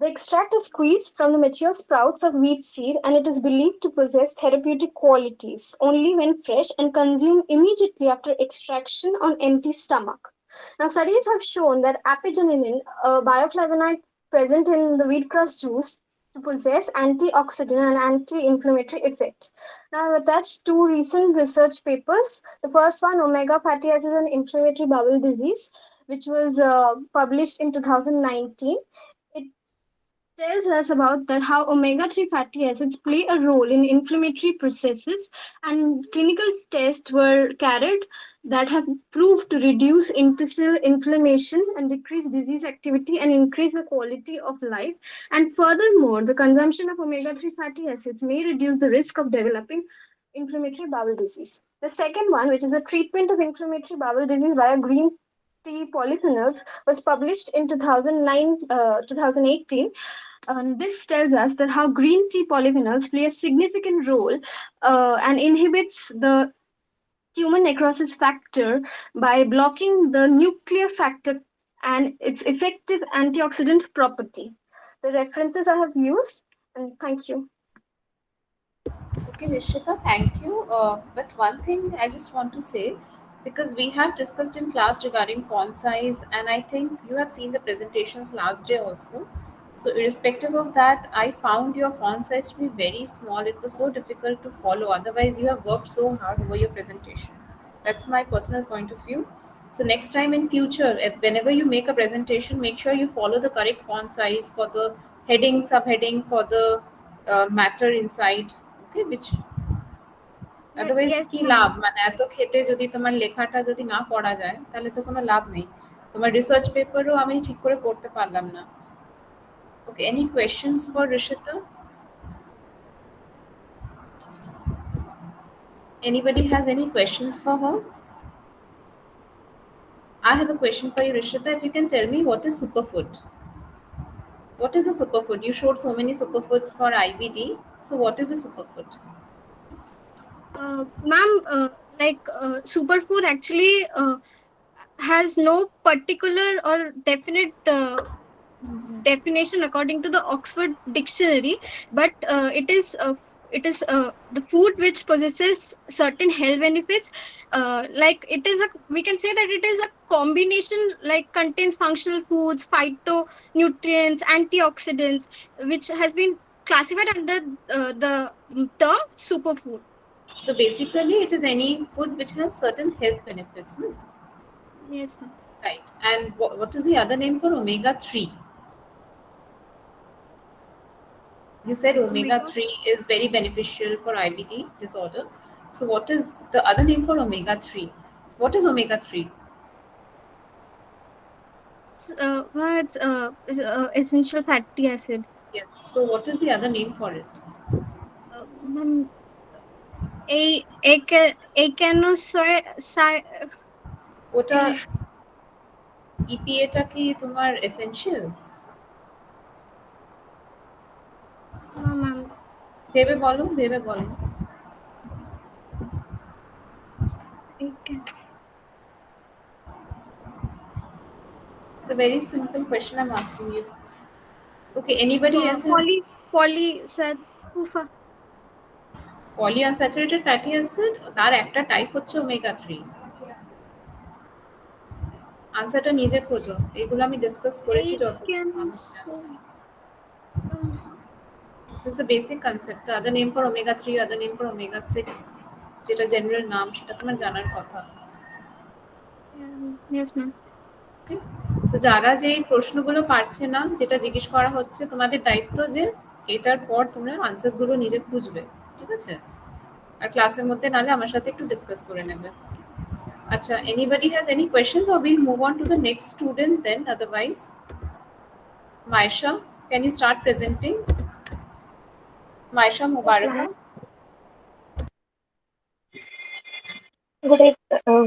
The extract is squeezed from the mature sprouts of wheat seed and it is believed to possess therapeutic qualities only when fresh and consumed immediately after extraction on empty stomach. Now, studies have shown that apigenin, a bioflavonoid present in the wheatgrass juice, to possess antioxidant and anti-inflammatory effect. Now, I've attached two recent research papers. The first one, Omega Fatty Acids and Inflammatory Bowel Disease, which was published in 2019. It tells us about that how omega-3 fatty acids play a role in inflammatory processes, and clinical tests were carried that have proved to reduce intestinal inflammation and decrease disease activity and increase the quality of life. And furthermore, the consumption of omega-3 fatty acids may reduce the risk of developing inflammatory bowel disease. The second one, which is the treatment of inflammatory bowel disease via green tea polyphenols, was published in 2018. This tells us that how green tea polyphenols play a significant role and inhibits the tumor necrosis factor by blocking the nuclear factor and its effective antioxidant property. The references I have used, and thank you. Okay, Rishita, thank you. But one thing I just want to say because we have discussed in class regarding font size, and I think you have seen the presentations last day also. So irrespective of that, I found your font size to be very small. It was so difficult to follow. Otherwise, you have worked so hard over your presentation. That's my personal point of view. So next time in future, if whenever you make a presentation, make sure you follow the correct font size for the heading, subheading, for the matter inside. Okay, which otherwise Yes, কি ma'am. লাভ, মানে এত খেটে যদি তোমার লেখাটা যদি না পড়া যায় তাহলে তো কোনো লাভ নেই, তোমার রিসার্চ পেপারও আমি ঠিক করে পড়তে পারলাম না। Okay, any questions for Rishita? Anybody has any questions for her? I have a question for you, Rishita. If you can tell me, what is superfood? What is a superfood? You showed so many superfoods for IBD. So what is a superfood? Ma'am, superfood actually has no particular or definite definition according to the Oxford Dictionary, but the food which possesses certain health benefits. We can say that it is a combination, like contains functional foods, phytonutrients, antioxidants, which has been classified under the term superfood. So basically, it is any food which has certain health benefits. No? Yes, ma'am. Right. And what is the other name for omega-3? You said omega-3 is very beneficial for IBD disorder. So what is the other name for omega-3? What is omega-3? It's essential fatty acid. Yes. So what is the other name for it? ওটা EPA টা কি তোমার essential? ভেবে বলো, ভেবে বলো। It's a very simple question I'm asking you. Okay, anybody else? Polyunsaturated fatty acid, তার একটা টাইপ হচ্ছে ওমেগা 3। আনসারটা নিজে খোঁজো, এগুলো আমি ডিসকাস করেছি যত। This is the basic concept. The other name for omega 3, other name for omega 6, যেটা জেনারেল নাম সেটা তোমার জানার কথা। Yes, ma'am. Okay. তো যারা যে প্রশ্নগুলো পারছে না, যেটা জিজ্ঞেস করা হচ্ছে, তোমাদের দায়িত্ব যে এটার পর তোমরা আনসারস গুলো নিজে খুঁজবে, ঠিক আছে? আর ক্লাসের মধ্যে নালে আমার সাথে একটু ডিসকাস করে নেবে। আচ্ছা, anybody has any questions or we'll move on to the next student then? Otherwise, Maisha, can you start presenting? Maisha Mubaraka.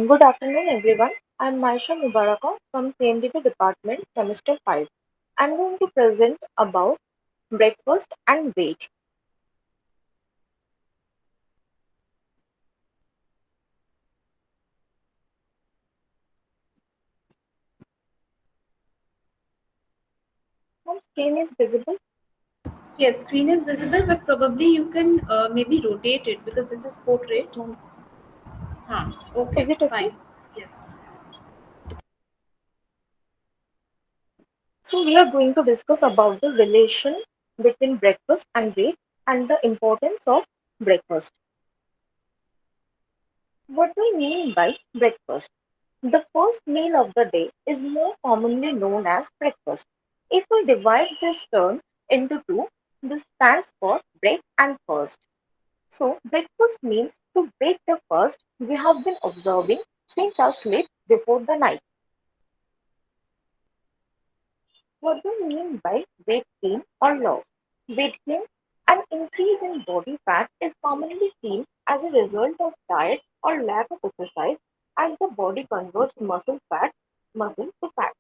Good afternoon, everyone. I'm Maisha Mubaraka from CMDB Department, Semester 5. I'm going to present about breakfast and weight. Screen is visible? Yes, screen is visible, but probably you can maybe rotate it because this is portrait. Okay, is it okay? Fine. Yes. So we are going to discuss about the relation between breakfast and weight and the importance of breakfast. What do we mean by breakfast? The first meal of the day is more commonly known as breakfast. If we divide this term into two, this stands for break and first. So breakfast means to break the fast we have been observing since our sleep before the night. What do we mean by weight gain or loss? Weight gain, an increase in body fat, is commonly seen as a result of diet or lack of exercise as the body converts muscle to fat.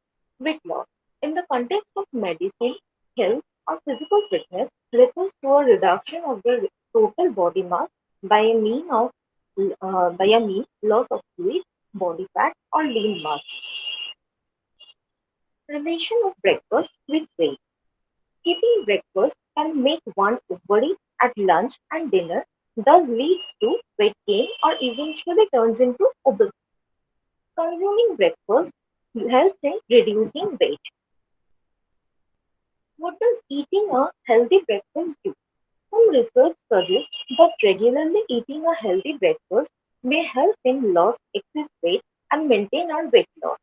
Weight loss, in the context of medicine, health, or physical fitness, refers to a reduction of the total body mass by a mean loss of weight, body fat, or lean mass. Relation of breakfast with weight. Skipping breakfast can make one overeat at lunch and dinner, thus leads to weight gain or eventually turns into obesity. Consuming breakfast helps in reducing weight. What does eating a healthy breakfast do? Some research suggests that regularly eating a healthy breakfast may help in loss excess weight and maintain our weight loss.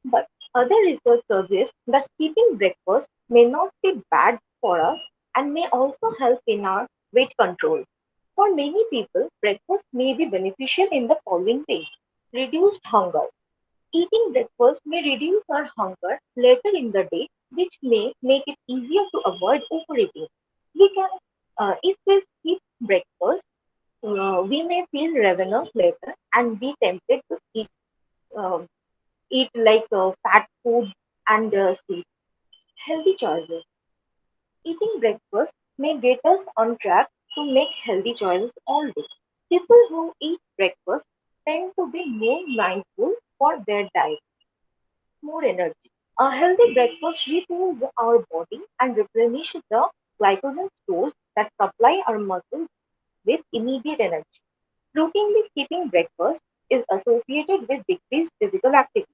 But other research suggests that skipping breakfast may not be bad for us and may also help in our weight control. For many people, breakfast may be beneficial in the following ways. Reduced hunger. Eating breakfast may reduce our hunger later in the day, which may make it easier to avoid overeating. If we skip breakfast, we may feel ravenous later and be tempted to uh, eat like fat foods and sweets. Healthy choices. Eating breakfast may get us on track to make healthy choices all day. People who eat breakfast tend to be more mindful for their diet, more energy. A healthy breakfast refuels our body and replenishes the glycogen stores that supply our muscles with immediate energy. Routinely skipping breakfast is associated with decreased physical activity.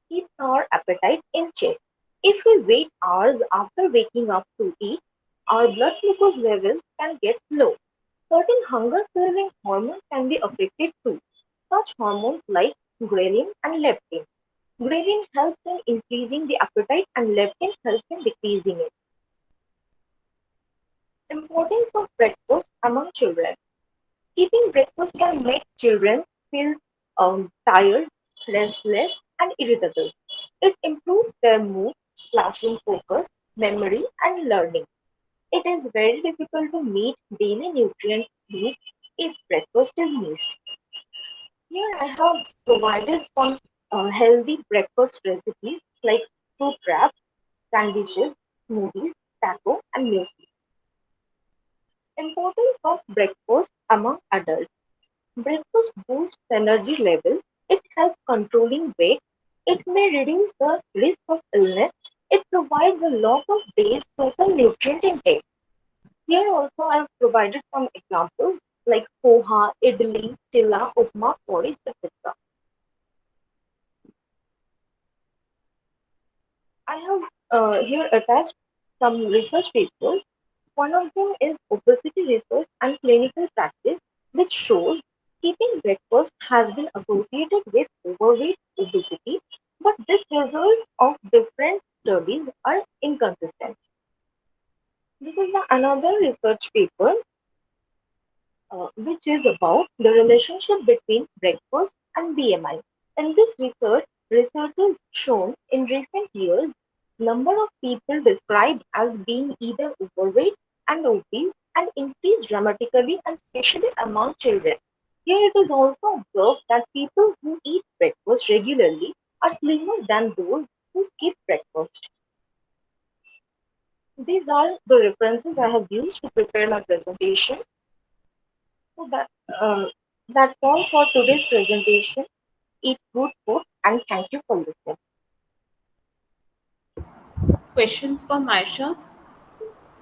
Keeps our appetite in check. If we wait hours after waking up to eat, our blood glucose levels can get low. Certain hunger-craving hormones can be affected too. Such hormones like ghrelin and leptin. Ghrelin helps in increasing the appetite and leptin helps in decreasing it. Importance of breakfast among children. Eating breakfast can make children feel tired, restless, and irritable. It improves their mood, classroom focus, memory, and learning. It is very difficult to meet daily nutrient needs if breakfast is missed. Here I have provided some healthy breakfast recipes like fruit wraps, sandwiches, smoothies, taco, and muesli. Importance of breakfast among adults. Breakfast boosts energy level. It helps controlling weight. It may reduce the risk of illness. It provides a lot of base total nutrient intake. Here also I have provided some examples like poha, idli, chilla, upma, porridge, etc. I have here attached some research papers. One of them is obesity research and clinical practice, which shows keeping breakfast has been associated with overweight obesity, but these results of different studies are inconsistent. This is another research paper which is about the relationship between breakfast and BMI. In this research, researchers shown in recent years number of people described as being either overweight and obese and increased dramatically and especially among children. Here it is also observed that people who eat breakfast regularly are slimmer than those who skip breakfast. These are the references I have used to prepare my presentation. So that's all for today's presentation. Eat good food and thank you for listening. Questions for Maisha?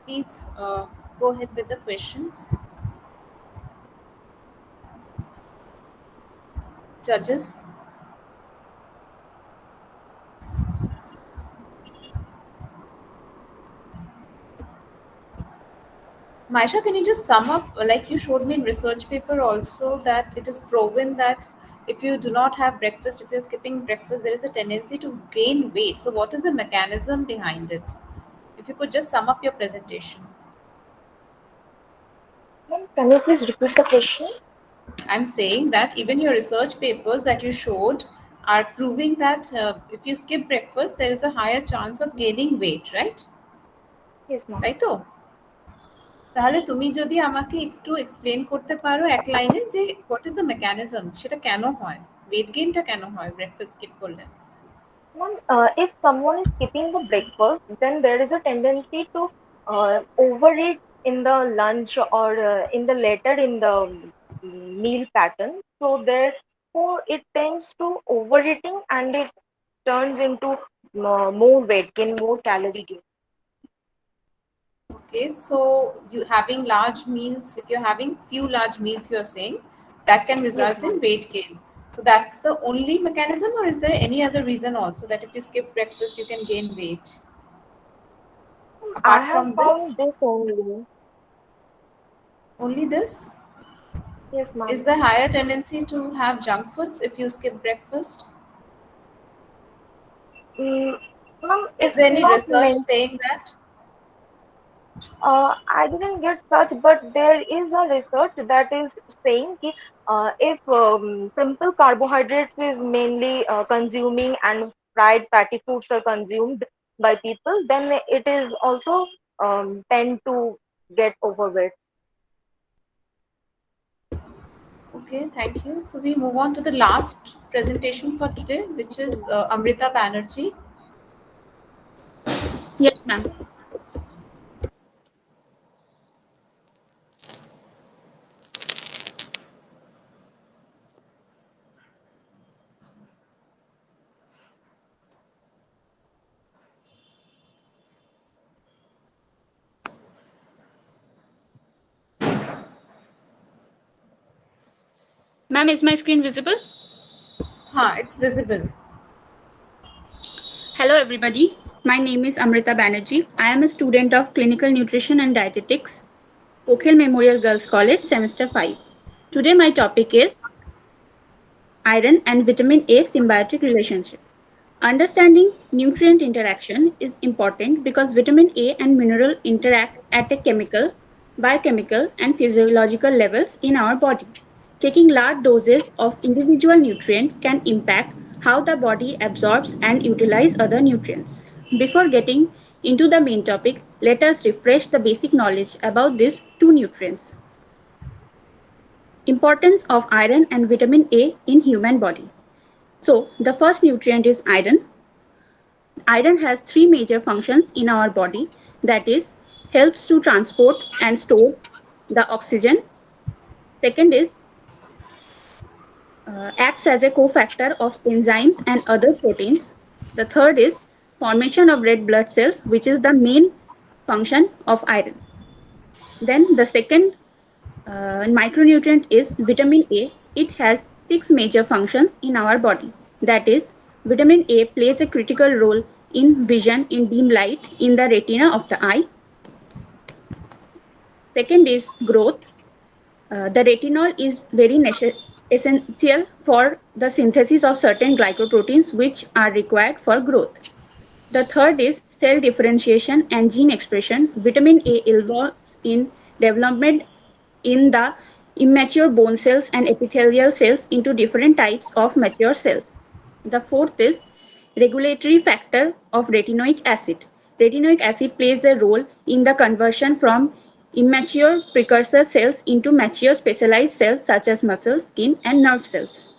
Please go ahead with the questions. Judges? Maisha, can you just sum up, like you showed me in research paper also, that it is proven that if you do not have breakfast, if you're skipping breakfast, there is a tendency to gain weight. So what is the mechanism behind it? If you could just sum up your presentation. Can you please repeat the question? I'm saying that even your research papers that you showed are proving that if you skip breakfast, there is a higher chance of gaining weight, right? Yes, ma'am. তাই তো? তাহলে তুমি যদি আমাকে একটু explain করতে পারো এক লাইনে যে হোয়াট ইজ দ্য মেকানিজম, সেটা কেন হয়, ওয়েট গেইনটা কেন হয় ব্রেকফাস্ট স্কিপ করলে? Ma'am, if someone is skipping the breakfast, then there is a tendency to overeat in the lunch or in the later in the meal pattern. So therefore, it tends to overeating and it turns into more weight gain, more calorie gain. Okay, so you having large meals, if you're having few large meals, you're saying that can result Yes, in weight gain. So that's the only mechanism, or is there any other reason also that if you skip breakfast, you can gain weight? I Apart have from found this, this only. only this? Yes, Is ma'am. there higher tendency to have junk foods if you skip breakfast? Ma'am, Is it's there any not research meant. saying that? I didn't get such, but there is a research that is saying कि, if simple carbohydrates is mainly consuming and fried fatty foods are consumed by people, then it is also tend to get overweight. Okay, thank you. So we move on to the last presentation for today, which is Amrita Banerjee. Yes, ma'am. Ma'am, is my screen visible? It's visible. Hello, everybody. My name is Amrita Banerjee. I am a student of Clinical Nutrition and Dietetics, Pokhel Memorial Girls College, Semester 5. Today, my topic is iron and vitamin A symbiotic relationship. Understanding nutrient interaction is important because vitamin A and mineral interact at a chemical, biochemical, and physiological levels in our body. Taking large doses of individual nutrient can impact how the body absorbs and utilize other nutrients. Before getting into the main topic, let us refresh the basic knowledge about these two nutrients. Importance of iron and vitamin A in human body. So, the first nutrient is iron. Iron has three major functions in our body, that is, helps to transport and store the oxygen. Second is acts as a cofactor of enzymes and other proteins. The third is formation of red blood cells, which is the main function of iron. Then the second micronutrient is vitamin A. It has 6 major functions in our body. That is, vitamin A plays a critical role in vision in dim light in the retina of the eye. Second is growth. The retinol is very essential for the synthesis of certain glycoproteins which are required for growth. The third is cell differentiation and gene expression. Vitamin A involves in development in the immature bone cells and epithelial cells into different types of mature cells. The fourth is regulatory factor of retinoic acid. Retinoic acid plays a role in the conversion from immature precursor cells into mature specialized cells such as muscle, skin, and nerve cells.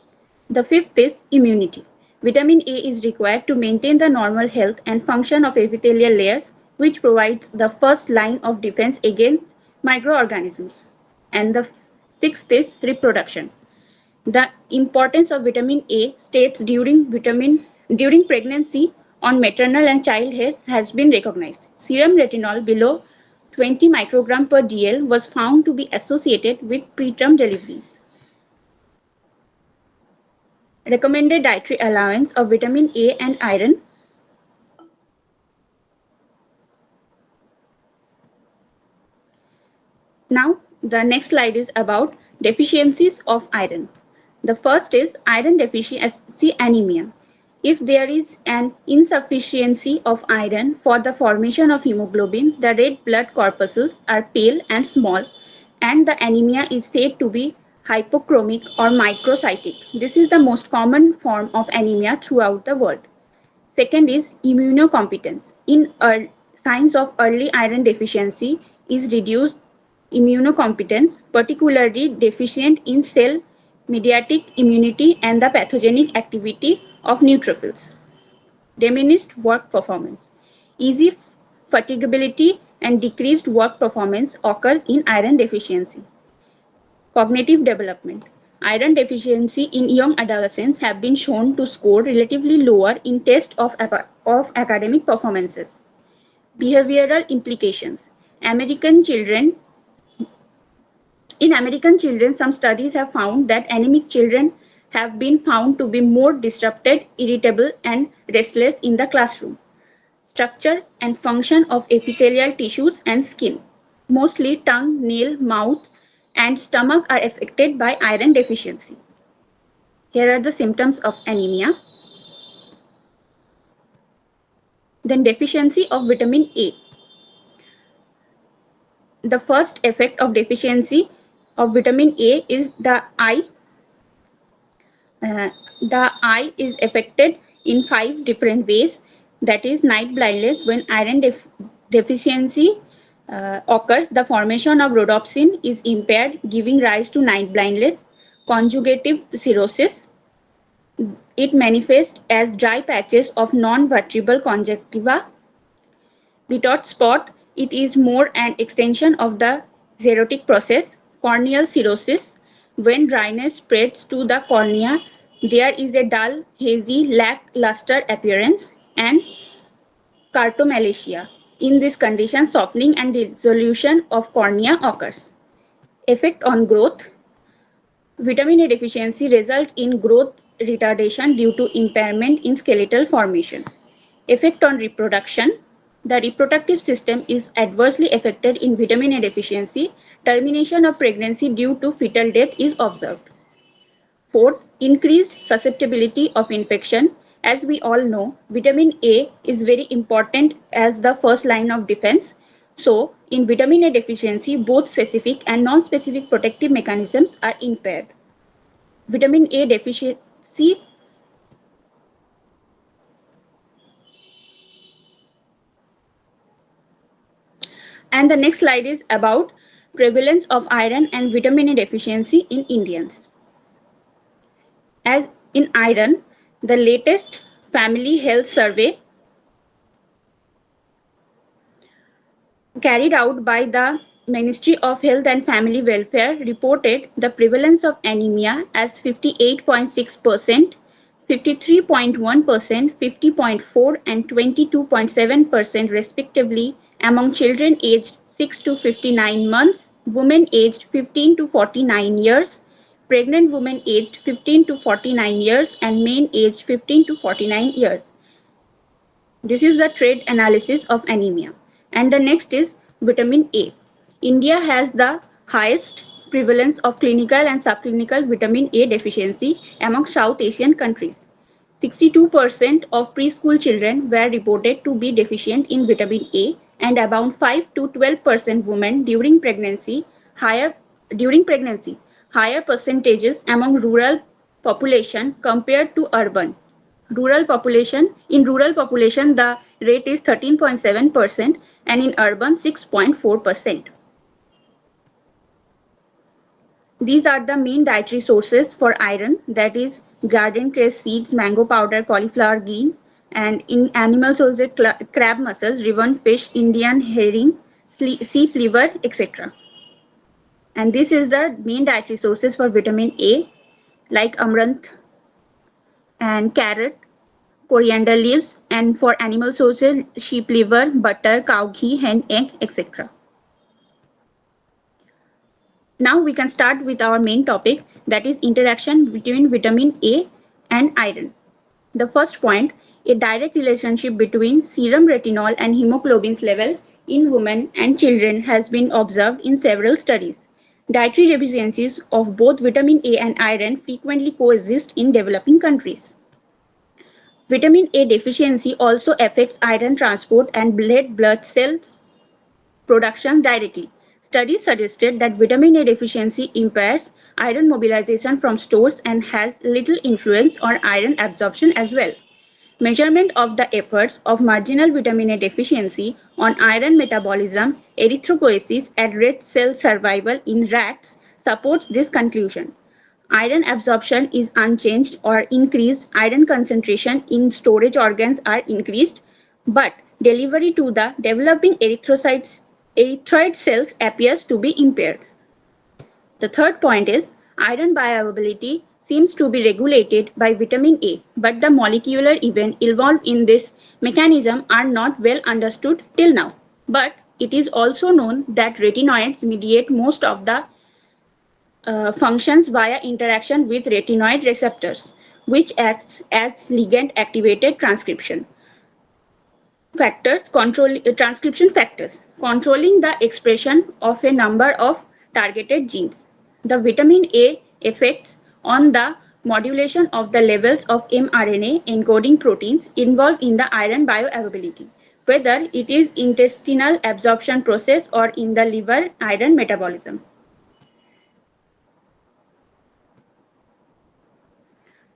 The fifth is immunity. Vitamin A is required to maintain the normal health and function of epithelial layers, which provides the first line of defense against microorganisms. And the sixth is reproduction. The importance of vitamin A states during pregnancy on maternal and child health has been recognized. Serum retinol below 20 microgram per dl was found to be associated with preterm deliveries. Recommended dietary allowance of vitamin A and iron. Now, the next slide is about deficiencies of iron. The first is iron deficiency anemia. If there is an insufficiency of iron for the formation of hemoglobin, the red blood corpuscles are pale and small, and the anemia is said to be hypochromic or microcytic. This is the most common form of anemia throughout the world. Second is immunocompetence. In signs of early iron deficiency is reduced immunocompetence, particularly deficient in cell-mediated immunity and the pathogenic activity of neutrophils. Diminished work performance. Easy fatigability and decreased work performance occurs in iron deficiency. Cognitive development. Iron deficiency in young adolescents have been shown to score relatively lower in tests of academic performances. Behavioral implications. In American children, some studies have found that anemic children have been found to be more disrupted, irritable, and restless in the classroom. Structure and function of epithelial tissues and skin. Mostly tongue, nail, mouth, and stomach are affected by iron deficiency. Here are the symptoms of anemia. Then deficiency of vitamin A. The first effect of deficiency of vitamin A is the eye. The eye is affected in 5 different ways. That is night blindness. When iron deficiency occurs, the formation of rhodopsin is impaired, giving rise to night blindness. Conjugative cirrhosis. It manifests as dry patches of non-vertebral conjunctiva. Bitot spot. It is more an extension of the xerotic process. Corneal cirrhosis. When dryness spreads to the cornea, there is a dull, hazy, lackluster appearance. And cartomalacia. In this condition, softening and dissolution of cornea occurs. Effect on growth. Vitamin A deficiency results in growth retardation due to impairment in skeletal formation. Effect on reproduction. The reproductive system is adversely affected in vitamin A deficiency. Termination of pregnancy due to fetal death is observed. Fourth, increased susceptibility of infection. As we all know, vitamin A is very important as the first line of defense. So, in vitamin A deficiency, both specific and non-specific protective mechanisms are impaired. Vitamin A deficiency and the next slide is about prevalence of iron and vitamin A deficiency in Indians. As in iron, the latest family health survey carried out by the Ministry of Health and Family Welfare reported the prevalence of anemia as 58.6%, 53.1%, 50.4% and 22.7% respectively among children aged 6 to 59 months, women aged 15 to 49 years, pregnant women aged 15 to 49 years, and men aged 15 to 49 years. This is the trend analysis of anemia. And the next is vitamin A. India has the highest prevalence of clinical and subclinical vitamin A deficiency among South Asian countries. 62% of preschool children were reported to be deficient in vitamin A, and about 5 to 12% women during pregnancy, higher percentages among rural population compared to urban. In rural population, the rate is 13.7% and in urban 6.4%. These are the main dietary sources for iron, that is garden cress seeds, mango powder, cauliflower green, and in animal sources crab mussels, ribbon fish, Indian herring, sea liver, etc. And this is the main dietary sources for vitamin A, like amaranth and carrot, coriander leaves, and for animal sources sheep liver, butter, cow ghee, hen egg, etc. Now we can start with our main topic, that is interaction between vitamin A and iron. The first point, a direct relationship between serum retinol and hemoglobin's level in women and children has been observed in several studies. Dietary deficiencies of both vitamin A and iron frequently coexist in developing countries. Vitamin A deficiency also affects iron transport and red blood cells production directly. Studies suggested that vitamin A deficiency impairs iron mobilization from stores and has little influence on iron absorption as well. Measurement of the efforts of marginal vitamin A deficiency on iron metabolism, erythropoiesis, and red cell survival in rats supports this conclusion. Iron absorption is unchanged or increased, iron concentration in storage organs are increased, but delivery to the developing erythroid cells appears to be impaired. The third point is iron bioavailability seems to be regulated by vitamin A, but the molecular events involved in this mechanism are not well understood till now. But it is also known that retinoids mediate most of the functions via interaction with retinoid receptors, which acts as ligand-activated transcription factors, transcription factors, controlling the expression of a number of targeted genes. The vitamin A effects on the modulation of the levels of mRNA encoding proteins involved in the iron bioavailability, whether it is intestinal absorption process or in the liver iron metabolism.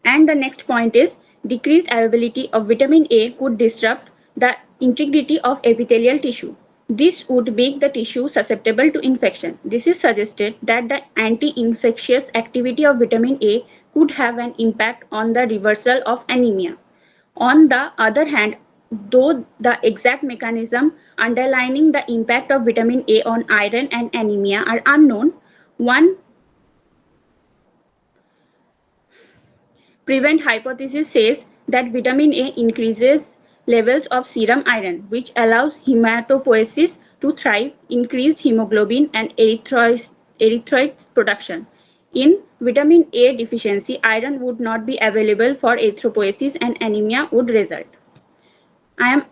And the next point is decreased availability of vitamin A could disrupt the integrity of epithelial tissue. This would make the tissue susceptible to infection. This is suggested that the anti-infectious activity of vitamin A could have an impact on the reversal of anemia. On the other hand, though the exact mechanism underlying the impact of vitamin A on iron and anemia are unknown, one prevent hypothesis says that vitamin A increases levels of serum iron, which allows hematopoiesis to thrive, increased hemoglobin and erythroid production. In vitamin A deficiency, iron would not be available for erythropoiesis and anemia would result. I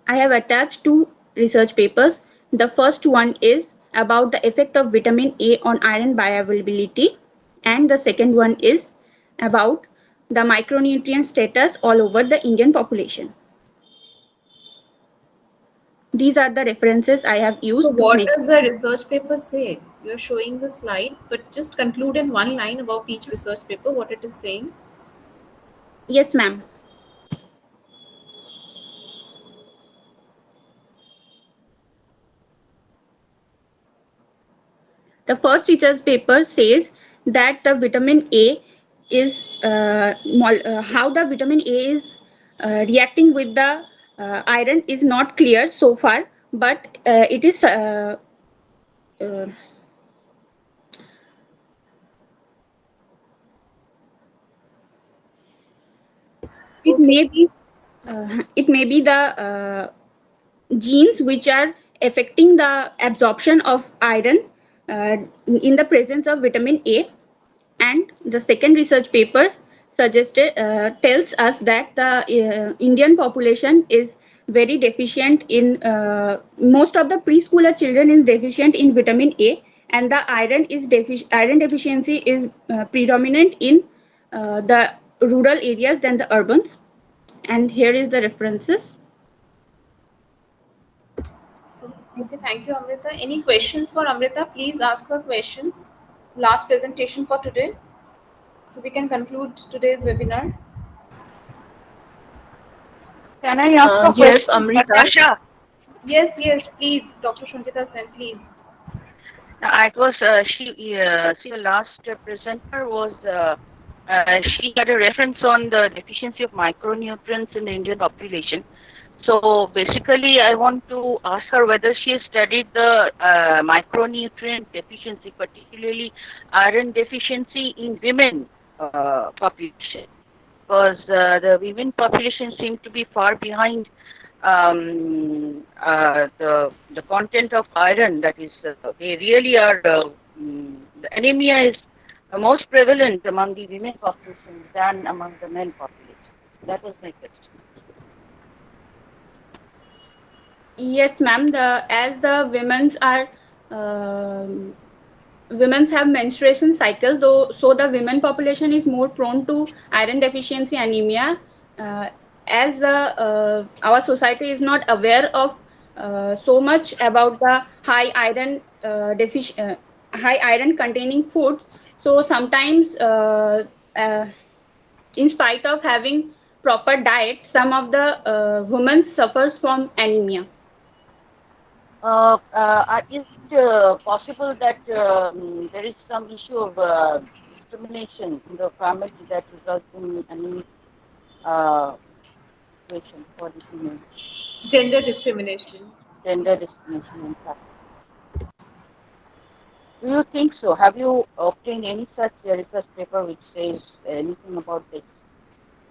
have attached two research papers. The first one is about the effect of vitamin A on iron bioavailability, and the second one is about the micronutrient status all over the Indian population. These are the references I have used. So to what make does the research paper say? You're showing the slide, but just conclude in one line about each research paper, what it is saying. Yes, ma'am. The first research paper says that the vitamin A is how the vitamin A is reacting with the iron is not clear so far, but it is it may be the genes which are affecting the absorption of iron in the presence of vitamin A. And the second research paper suggested tells us that the Indian population is very deficient in most of the preschooler children is deficient in vitamin A, and the iron deficiency is predominant in the rural areas than the urbans. And here is the references. So, okay, thank you, Amrita. Any questions for Amrita? Please ask her questions. Last presentation for today. So we can conclude today's webinar. Can I ask a Yes, question, Amrita. Natasha? Yes, please, Dr. Sanjita Sen, please. It was the last presenter was she had a reference on the deficiency of micronutrients in the Indian population. So basically, I want to ask her whether she has studied the micronutrient deficiency, particularly iron deficiency in women population, because the women population seems to be far behind the content of iron. That is, they really are. The anemia is most prevalent among the women population than among the men population. That was my question. Yes, ma'am. As the women's have menstruation cycle, so the women population is more prone to iron deficiency anemia. As our society is not aware of so much about the high iron containing foods, so sometimes in spite of having proper diet, some of the women suffers from anemia. Is it possible that there is some issue of discrimination in the family that results in anemic situation for the female? Gender discrimination. Gender discrimination, in fact. Do you think so? Have you obtained any such research paper which says anything about this?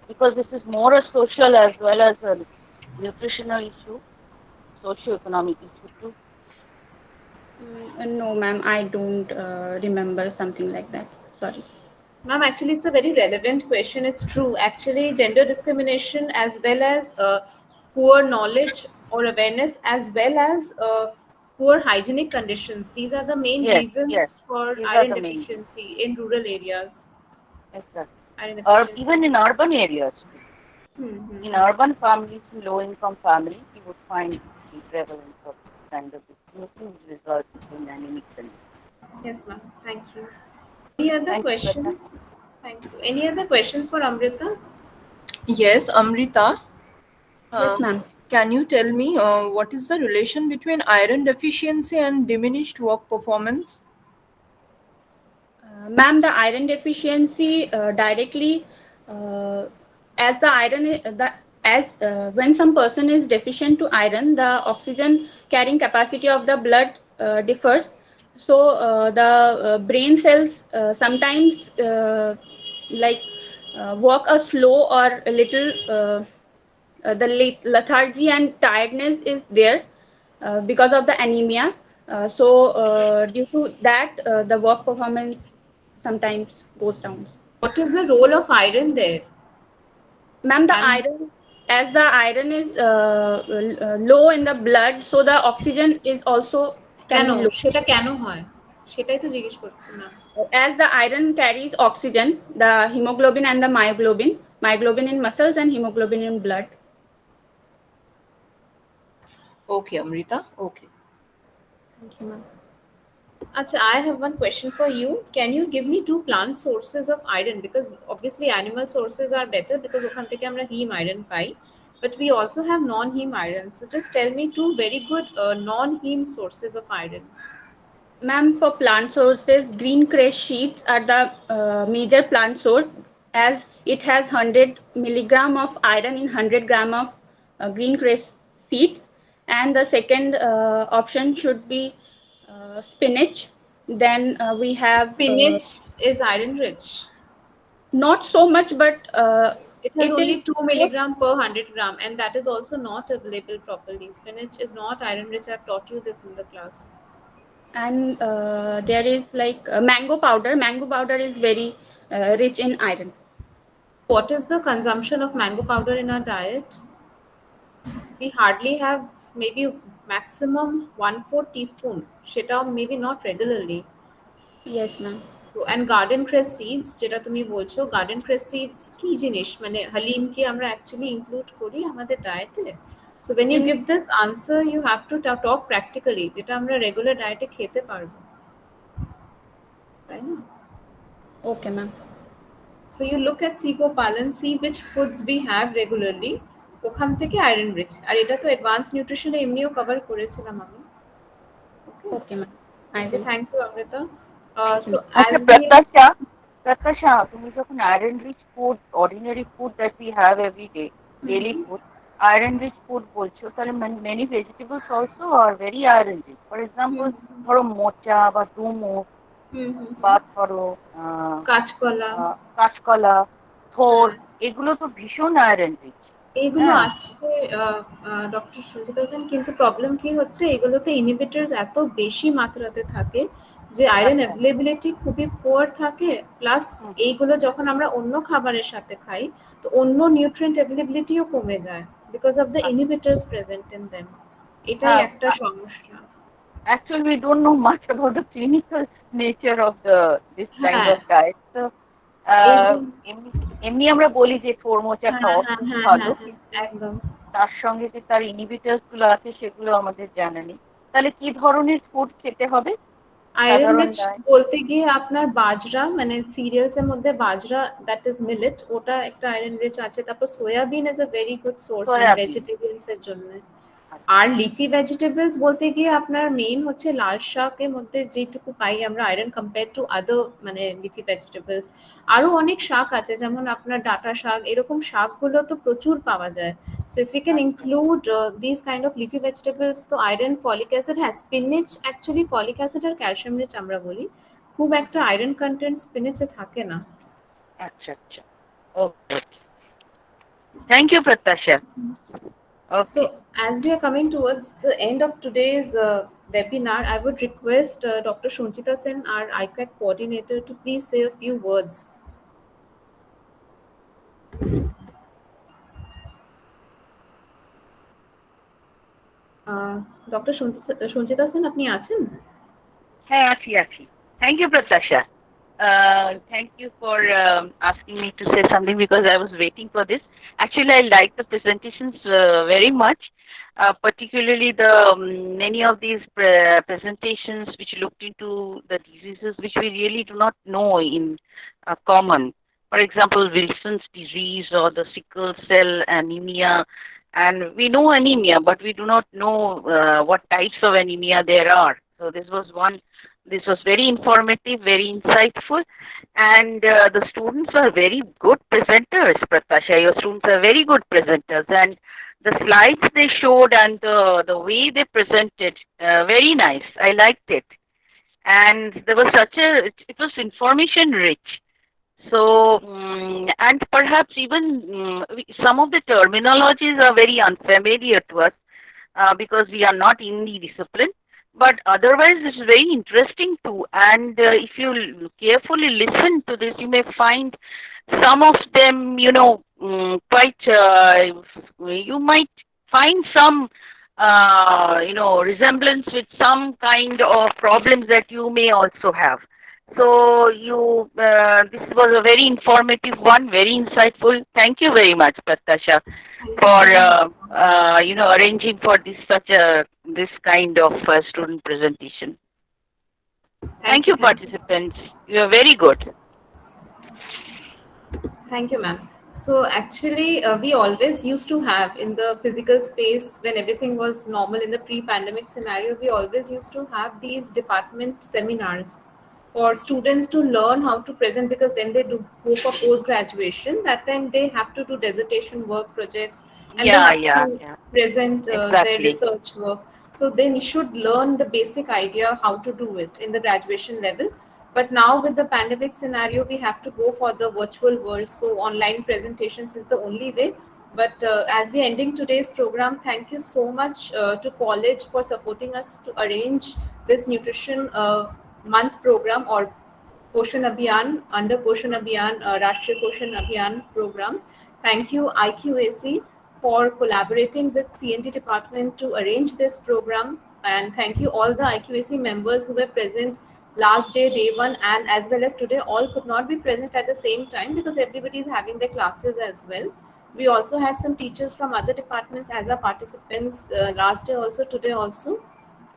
Because this is more a social as well as a nutritional issue, socio-economic issue too. No, ma'am, I don't remember something like that. Sorry. Ma'am, actually, it's a very relevant question. It's true. Actually, gender discrimination as well as poor knowledge or awareness, as well as poor hygienic conditions. These are the main Yes, yes. reasons for These are iron the main reasons. deficiency in rural areas. Exactly. Iron Or deficiency. even in urban areas. Hmm. In urban families, in low-income families, you would find the prevalence of this kind of huge results in anemic condition. Yes, ma'am. Thank you. Any other Thank you, Shweta. questions? Thank you. Any other questions for Amrita? Yes, Amrita. Yes, ma'am. Can you tell me what is the relation between iron deficiency and diminished work performance? Ma'am, the iron deficiency directly, as the iron when some person is deficient to iron, the oxygen carrying capacity of the blood differs. So the brain cells sometimes work a slow or a little. The lethargy and tiredness is there because of the anemia. Due to that, the work performance sometimes goes down. What is the role of iron there? Ma'am, the iron, as the iron is low in the blood, so the oxygen is also can কেন be low. সেটা কেন হয় সেটাই তো জিজ্ঞেস করছি না As the iron carries oxygen, the hemoglobin and the myoglobin in muscles and hemoglobin in blood. Okay, Amrita. Okay. Thank you, ma'am. Acha, I have one question for you. Can you give me two plant sources of iron? Because obviously animal sources are better because ওখান থেকে আমরা heme iron pi. But we also have non-heme iron. So just tell me two very good non-heme sources of iron. Ma'am, for plant sources, green cress seeds are the major plant source, as it has 100 milligram of iron in 100 gram of green cress seeds. And the second option should be spinach. Then we have Spinach is iron rich. Not so much, but it has only is 2 milligram per 100 gram, and that is also not available properly. Spinach is not iron rich. I've taught you this in the class. And there is like mango powder. Mango powder is very rich in iron. What is the consumption of mango powder in our diet? We hardly have, maybe maximum 1/4 teaspoon. সেটাও maybe not regularly. Yes, ma'am. So and garden cress seeds, যেটা তুমি বলছো, garden cress seeds কি জিনিস, মানে হালিম কি আমরা actually include করি আমাদের ডায়েটে? So when you give this answer, you have to talk practically, যেটা আমরা regular diet খেতে পারবো. Right? Okay, ma'am. So you look at Segopalan, see which foods we have regularly. ওখান থেকে iron rich. আর এটা তো advanced nutrition এমনিও cover করেছিলাম আমি. Okay, ma'am. Okay, thank you, Amrita. So Okay, as we Pratasha, তুমি যখন iron rich food, ordinary food that we have every day, daily food, iron rich food বলছো, তাহলে many vegetables also are very iron rich. For example, ধরো মোচা বা ডুমুর, বা ধরো কাঁচকলা, থোর, এগুলো তো ভীষণ আয়রন রিচ। এগুলো আছে ডক্টর সুজিতা সেন, কিন্তু প্রবলেম কি হচ্ছে, এগুলোতে ইনহিবিটরস এত বেশি মাত্রাতে থাকে যে আয়রন অ্যাভেলেবিলিটি খুবই পুয়ার থাকে, প্লাস এইগুলো যখন আমরা অন্য খাবারের সাথে খাই তো অন্য নিউট্রিয়েন্ট অ্যাভেলেবিলিটিও কমে যায় because of the inhibitors present in them. এটাই একটা সমস্যা। Actually, we don't know much about the clinical nature of this kind of diet. So, এমনি আমরা বলি যে থোর মোচা খাওয়া খুব ভালো, একদম তার সঙ্গে যে তার ইনহিবিটরস গুলো আছে সেগুলো আমাদের জানা নেই। তাহলে কি ধরনের ফুড খেতে হবে? আয়রন রিচ বলতে গিয়ে আপনার বাজরা, মানে সিরিয়ালস এর মধ্যে বাজরা, দ্যাট ইজ মিলেট, ওটা একটা আয়রন রিচ আছে। তারপর soybean is a very good source vegetarians এর জন্য। আর লিফি ভেজিটেবলস বলতে গিয়ে আপনার মেইন হচ্ছে লাল শাকের মধ্যে যেটুকু পাই আমরা আয়রন কম্পেয়ার টু আদার মানে লিফি ভেজিটেবলস। আরো অনেক শাক আছে, যেমন আপনার ডাঁটা শাক, এরকম শাকগুলো তো প্রচুর পাওয়া যায়। So if you can include this kind of leafy vegetables, তো আয়রন, ফলিক অ্যাসিড, হ্যাঁ স্পিনাচ অ্যাকচুয়ালি ফলিক অ্যাসিড আর ক্যালসিয়াম রিচ আমরা বলি, খুব একটা আয়রন কন্টেন্ট স্পিনাচে থাকে না। আচ্ছা আচ্ছা, ওকে, থ্যাংক ইউ প্রত্যাশা। So as we are coming towards the end of today's webinar, I would request Dr. Shunchita Sen, our ICAT coordinator, to please say a few words. Dr. Shunchita Sen, আপনি আছেন? হ্যাঁ আছি। Thank you, Pratasha. Thank you for asking me to say something because I was waiting for this. Actually, I like the presentations very much, particularly the many of these presentations which looked into the diseases which we really do not know in common. For example, Wilson's disease or the sickle cell anemia. And we know anemia, but we do not know what types of anemia there are. So this was very informative, very insightful, and the students were very good presenters, Pratasha. Your students are very good presenters, and the slides they showed and the way they presented, very nice. I liked it. And there was it was information rich. So, and perhaps even some of the terminologies are very unfamiliar to us because we are not in the discipline. But otherwise, it's very interesting too. And if you carefully listen to this, you may find some of them, quite, you might find some, resemblance with some kind of problems that you may also have. So this was a very informative one, very insightful. Thank you very much, Pratasha, for arranging for this kind of student presentation. Thank you, participants. You are very good. Thank you, ma'am. So actually, we always used to have in the physical space when everything was normal in the pre-pandemic scenario, we always used to have these department seminars for students to learn how to present, because when they do go for post-graduation, that time they have to do dissertation work projects and they have to present their research work. So they should learn the basic idea how to do it in the graduation level. But now with the pandemic scenario, we have to go for the virtual world. So online presentations is the only way. But as we're ending today's program, thank you so much to college for supporting us to arrange this nutrition month program or Poshan Abhiyan, under Poshan Abhiyan, Rashtriya Poshan Abhiyan program. Thank you IQAC for collaborating with CNT department to arrange this program. And thank you all the IQAC members who were present last day, day one, and as well as today. All could not be present at the same time because everybody is having their classes as well. We also had some teachers from other departments as our participants last day also, today also.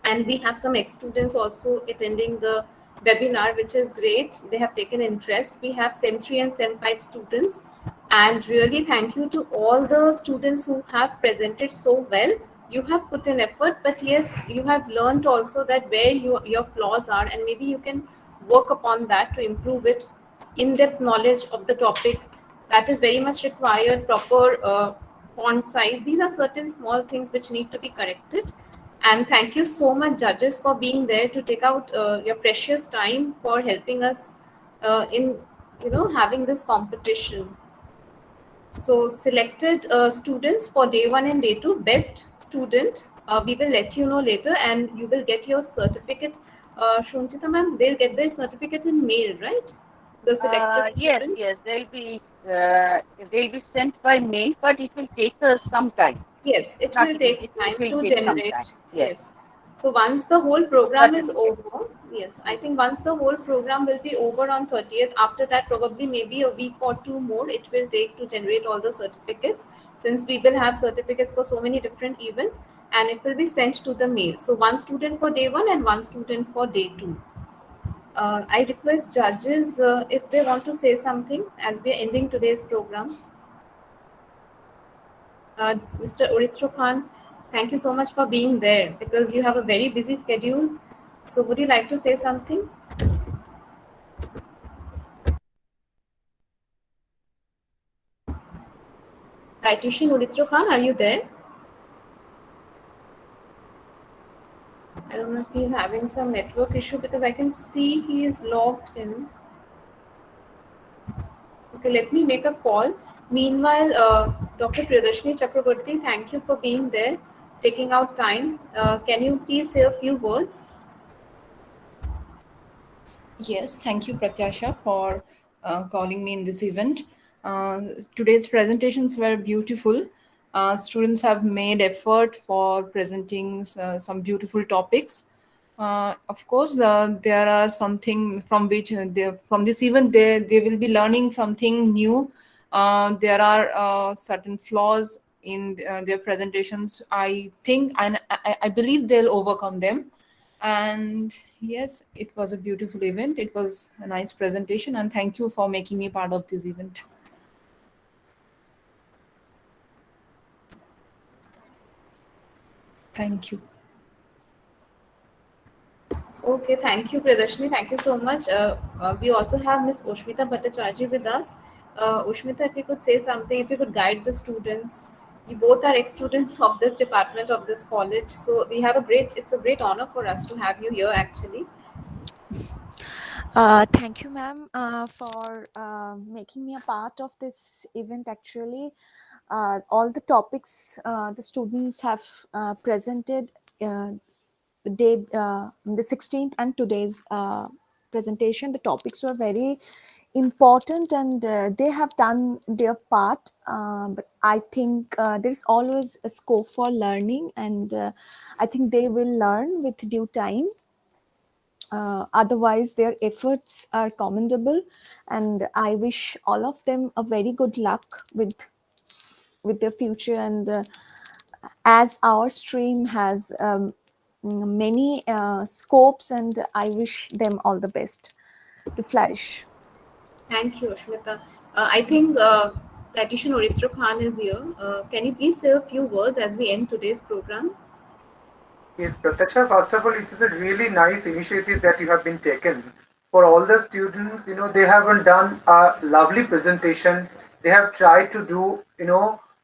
And we have some ex-students also attending the webinar, which is great. They have taken interest. We have SEM 3 and SEM 5 students. And really thank you to all the students who have presented so well. You have put in effort, but yes, you have learned also that where your flaws are, and maybe you can work upon that to improve it. In-depth knowledge of the topic, that is very much required. Proper font size. These are certain small things which need to be corrected. And thank you so much, judges, for being there to take out your precious time for helping us in having this competition. So selected students for day 1 and day 2, best student, we will let you know later, and you will get your certificate. Shunchita ma'am, they'll get their certificate in mail, right? The selected student. Yes, they'll be sent by mail, but it will take some time. Yes, it will take time to generate. Yes. So once the whole program is over, yes, I think once the whole program will be over on 30th, after that probably maybe a week or 2 more it will take to generate all the certificates, since we will have certificates for so many different events, and it will be sent to the mail. So 1 student for day 1 and 1 student for day 2. I request judges if they want to say something as we are ending today's program. Mr. Urithro Khan, thank you so much for being there because you have a very busy schedule. So would you like to say something? Dietitian Urithro Khan, are you there? I don't know if he's having some network issue because I can see he is logged in. Okay, let me make a call. Meanwhile, Dr. Priyadarshini Chakraborty, thank you for being there. taking out time. Can you please say a few words? Yes, thank you, Pratyasha, for calling me in this event. Today's presentations were beautiful. Students have made effort for presenting some beautiful topics. Of course, there are something from which from this event they will be learning something new. There are certain flaws in their presentations. I think and I believe they'll overcome them. And yes, it was a beautiful event. It was a nice presentation, and thank you for making me part of this event. Thank you. Okay, thank you, Pradarshini. Thank you so much. We also have Miss Ushmita Bhattacharjee with us. Ushmita, if you could say something, if you could guide the students. You both are ex-students of this department of this college, so we have it's a great honor for us to have you here actually. Thank you, ma'am, for making me a part of this event. Actually, all the topics the students have presented the 16th and today's presentation, the topics were very important, and they have done their part. But I think there's always a scope for learning, and I think they will learn with due time. Otherwise, their efforts are commendable, and I wish all of them a very good luck with their future. And as our stream has many scopes, and I wish them all the best to flourish. Thank you, Ushmita. I think dietitian Oritra Khan is here. Can you please say a few words as we end today's program? Yes, Prataksha, first of all, it is a really nice initiative that you have been taken. For all the students, they haven't done a lovely presentation. They have tried to do,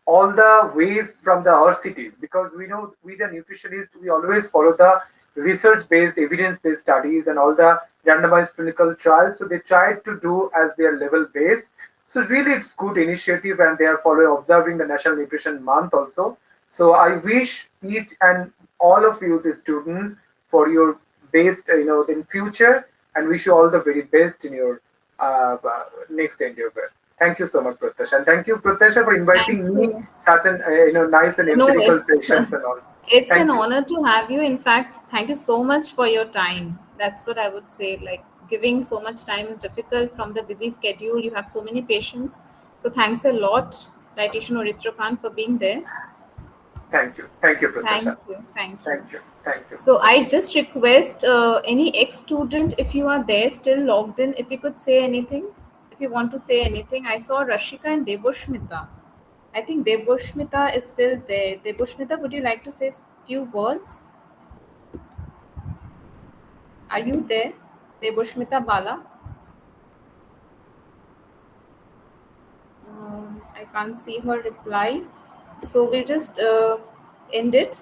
all the ways from the our cities, because we know we the nutritionists, we always follow the research-based, evidence-based studies and all the randomized clinical trials. So they tried to do as their level base. So really it's good initiative, and they are following, observing the National Nutrition Month also. So I wish each and all of you, the students, for your best, in future, and wish you all the very best in your next endeavor. Thank you so much, Pratyasha, and thank you, Pratyasha, for inviting me such an nice and empirical sessions and all. It's an honor to have you. In fact, thank you so much for your time. That's what I would say. Like, giving so much time is difficult from the busy schedule. You have so many patients. So thanks a lot, dietitian Oritra Khan, for being there. Thank you, Pratyasha. Thank you. So I just request any ex-student, if you are there still logged in, if you could say anything, if you want to say anything. I saw Rashika and Deboshmita. I think Deboshmita is still there. Deboshmita, would you like to say a few words? Are you there, Deboshmita Bala? I can't see her reply. So we'll just end it.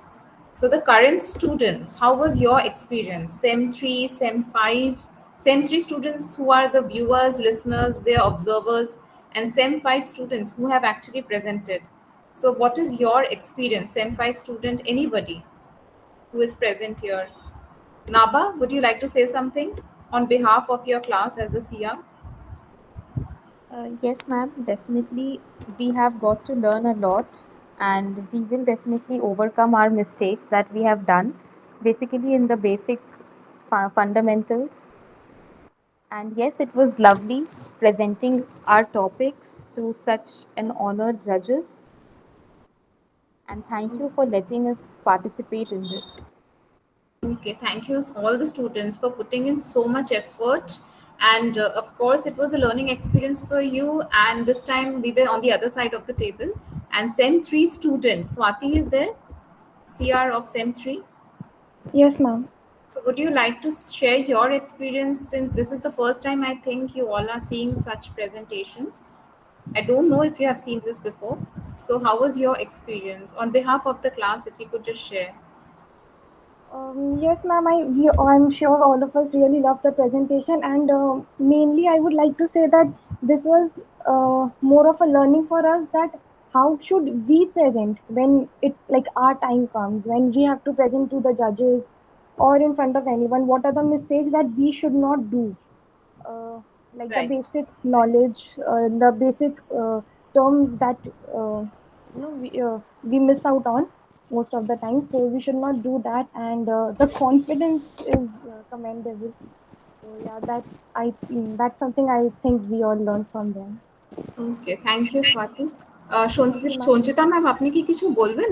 So the current students, how was your experience? SEM 3, SEM 5, SEM 3 students who are the viewers, listeners, they are observers, and SEM 5 students who have actually presented. So what is your experience, SEM 5 student, anybody who is present here? Naba, would you like to say something on behalf of your class as the CR? Yes, ma'am, definitely. We have got to learn a lot, and we will definitely overcome our mistakes that we have done, basically in the basic fundamentals. And yes, it was lovely presenting our topics to such an honored judges. And thank you for letting us participate in this. Okay, thank you all the students for putting in so much effort. And of course, it was a learning experience for you. And this time we were on the other side of the table. And SEM 3 students, Swati is there, CR of SEM 3? Yes, ma'am. So would you like to share your experience, since this is the first time I think you all are seeing such presentations? I don't know if you have seen this before. So how was your experience? On behalf of the class, if you could just share. Yes, ma'am. I'm sure all of us really loved the presentation, and mainly I would like to say that this was more of a learning for us, that how should we present when it like our time comes, when we have to present to the judges or in front of anyone? What are the mistakes that we should not do? Like the Right. basic knowledge, the basic terms that we miss out on most of the time. So we should not do that, and the confidence is commendable. So yeah, that's something I think we all learn from them. Okay, thank you, Swati. Thank you, ma'am. Sanchita ma'am আপনি কি কিছু বলবেন?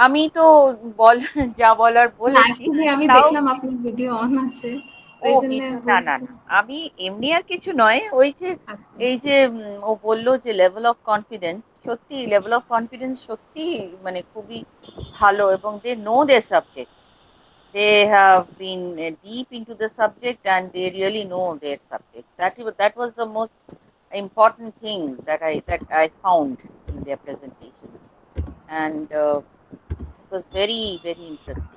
আমি তো বল যা বলার না, বলেছি। actually আমি তাও দেখলাম আপনার ভিডিও অন আছে, তো ও এই জন্য ভিডিও না না বলছি। না, আমি এমনি আর কিছু নয়, ওই যে আচ্ছা। এই যে ও বললো যে লেভেল অফ কনফিডেন্স, সত্যি লেভেল অফ কনফিডেন্স সত্যি মানে খুবই ভালো, এবং they know their subject, they have been deep into the subject and they really know their subject. That was the most important thing that I found in their presentations, and it was very very interesting.